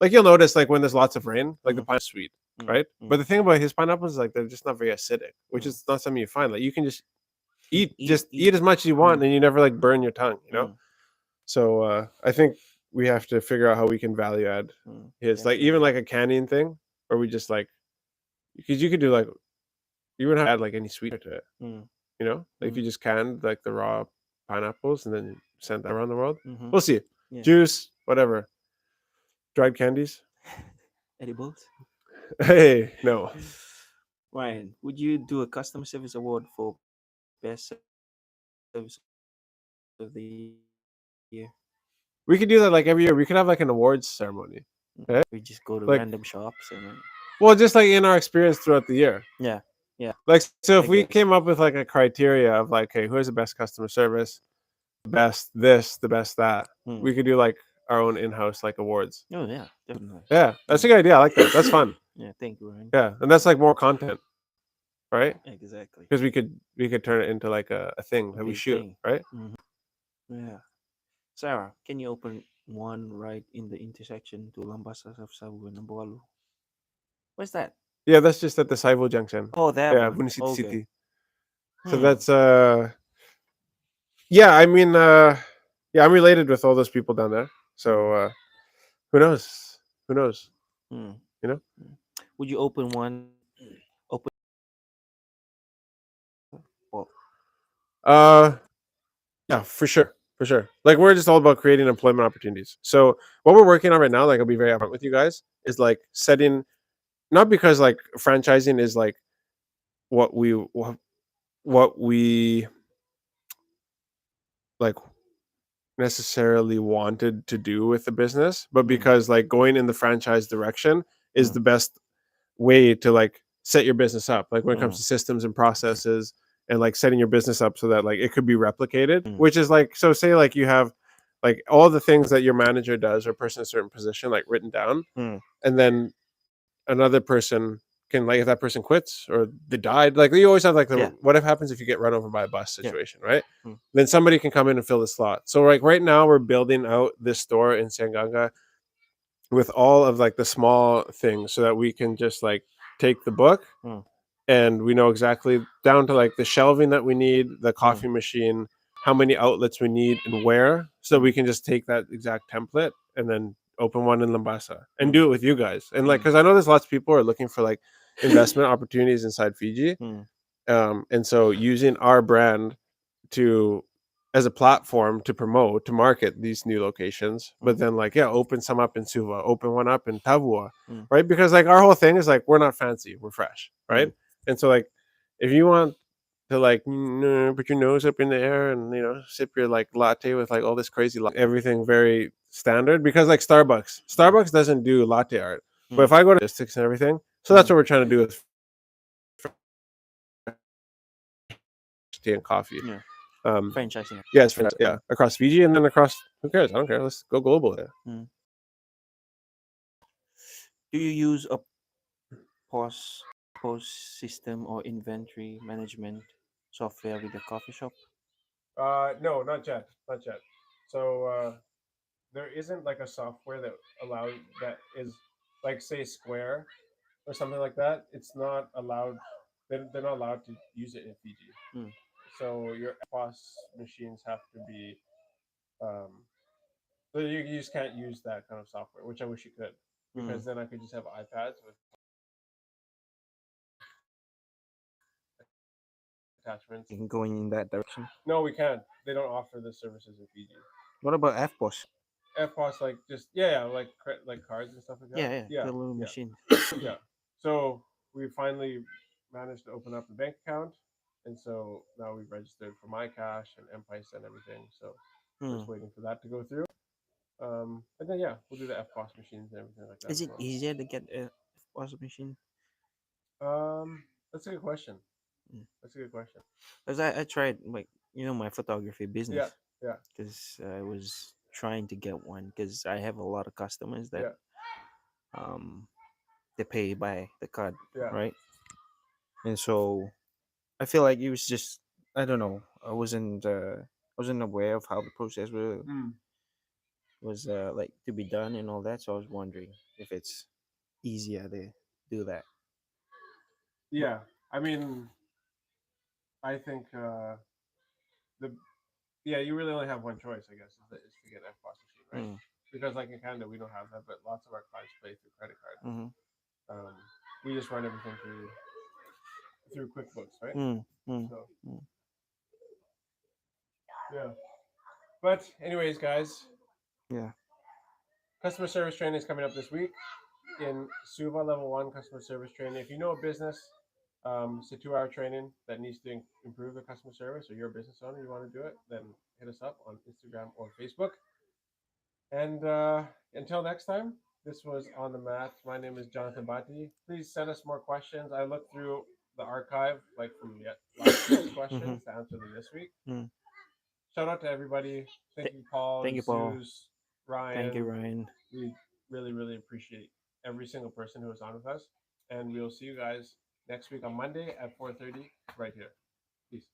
like you'll notice, like when there's lots of rain, like the mm-hmm, pine's sweet, mm, right? mm. But the thing about his pineapples is like they're just not very acidic, which Mm. is not something you find. Like you can just Eat, eat, just eat. eat as much as you Mm, want, and you never like burn your tongue, you know. mm, So I think we have to figure out how we can value add his, like even definitely. like a canning thing, where we just like because you could do like you wouldn't have to add like any sweetener to it, Mm, you know, like if mm, you just canned like the raw pineapples and then sent that around the world. mm-hmm. We'll see. Yeah. Juice, whatever, dried candies. Edibles. Hey, no. Ryan, would you do a customer service award for best service of the year? We could do that like every year. We could have like an awards ceremony. Okay. We just go to Like, random shops and well, just like in our experience throughout the year. yeah, yeah, Like, so I if we guess. came up with like a criteria of like, hey, who has the best customer service, the best this, the best that, Mm. we could do like our own in-house like awards. Oh yeah, definitely. Yeah, that's a Mm. good idea. I like that. That's fun. Yeah, thank you, Ryan. Yeah, and that's like more content, right? Exactly. Because we could turn it into like a thing A that we big shoot, thing. right? Hmm. Yeah. Sarah, can you open one right in the intersection to Lambasas of Sabu and Namboalu? Where's that? Yeah, that's just at the Saivo Junction. Oh, that Yeah, one. Bunisiti Okay. City. So Hmm. that's yeah, I mean yeah, I'm related with all those people down there. So who knows? Who knows? Hmm. You know? Hmm. Would you open one? Open. Well, Uh yeah, for sure. For sure. Like we're just all about creating employment opportunities. So what we're working on right now, like I'll be very upfront with you guys, is like setting not because like franchising is like what we like necessarily wanted to do with the business, but hmm. because like going in the franchise direction is Hmm. the best way to like set your business up, like when it Hmm. comes to systems and processes and like setting your business up so that like it could be replicated, Hmm. which is like, so say like you have like all the things that your manager does or person in a certain position like written down, Hmm. and then another person can, like if that person quits or they died, like you always have like the Yeah. what if happens if you get run over by a bus Yeah. situation, right? Hmm. Then somebody can come in and fill the slot. So like right now we're building out this store in Sanganga with all of like the small things so that we can just like take the book Hmm. and we know exactly down to like the shelving that we need, the Hmm. coffee machine, how many outlets we need and where, so we Hmm. can just take that exact template and then open one in Lambasa and Hmm. do it with you guys. And like, Hmm. because I know there's lots of people who are looking for like investment opportunities inside Fiji, Hmm. and so using our brand to as a platform to promote to market these new locations, Hmm. but then like yeah, open some up in Suva, open one up in Tavua, Hmm. right? Because like our whole thing is like we're not fancy, we're fresh, Hmm. right? And so like if you want to like put your nose up in the air and sip your like latte with like all this crazy everything very standard, because like Starbucks doesn't do latte art, but Hmm. if I go to logistics and everything, so that's Hmm. what we're trying to do with tea and coffee. Yeah. um Franchising. yeah, it's yeah, across Fiji and then across, who cares, I don't care, let's go global. Yeah. Hmm. Do you use a POS system or inventory management software with the coffee shop? No, not yet, not yet. So there isn't like a software that allows that is like say Square or something like that. It's not allowed. They're not allowed to use it in Fiji. Hmm. So your POS machines have to be. So you just can't use that kind of software, which I wish you could, Hmm. because then I could just have iPads with attachments. Going in that direction. No, we can't. They don't offer the services in Fiji. What about FPOS? FPOS, like just yeah, like like cards and stuff like that. Yeah, yeah, Yeah, the little yeah, machine. yeah. So we finally managed to open up the bank account, and so now we've registered for my cash and MPICE and everything. So we're Hmm. just waiting for that to go through. And then yeah, we'll do the FPOS machines and everything like that Is as it well. easier to get a FPOS machine? That's a good question. That's a good question. Because I tried, like, my photography Yeah, business, yeah, because I was trying to get one, because I have a lot of customers that yeah, um they pay by the card, yeah. right? And so I feel like it was just, I don't know, I wasn't aware of how the process Mm. was like to be done and all that. So I was wondering if it's easier to do that. But Yeah. I mean, I think the yeah, you really only have one choice, I guess, is to get an FPOS machine, right? mm, Because like in Canada, we don't have that, but lots of our clients pay through credit card. mm-hmm, We just run everything through QuickBooks, right? mm, mm, So mm. yeah. But anyways, guys, Yeah. customer service training is coming up this week in Suva Level 1 customer service training. If you know a business, it's a 2-hour training that needs to improve the customer service, or you're a business owner, you want to do it, then hit us up on Instagram or Facebook. And until next time, this was On the Mat. My name is Jonathan Bati. Please send us more questions. I looked through the archive, like from yet last week's Mm-hmm, questions to answer them this week. mm. Shout out to everybody. Thank Th- you, Paul, Thank you, Paul. Zeus, Thank you, Ryan. Ryan. We really, really appreciate every single person who was on with us. And we'll see you guys next week on Monday at 4:30 right here. Peace.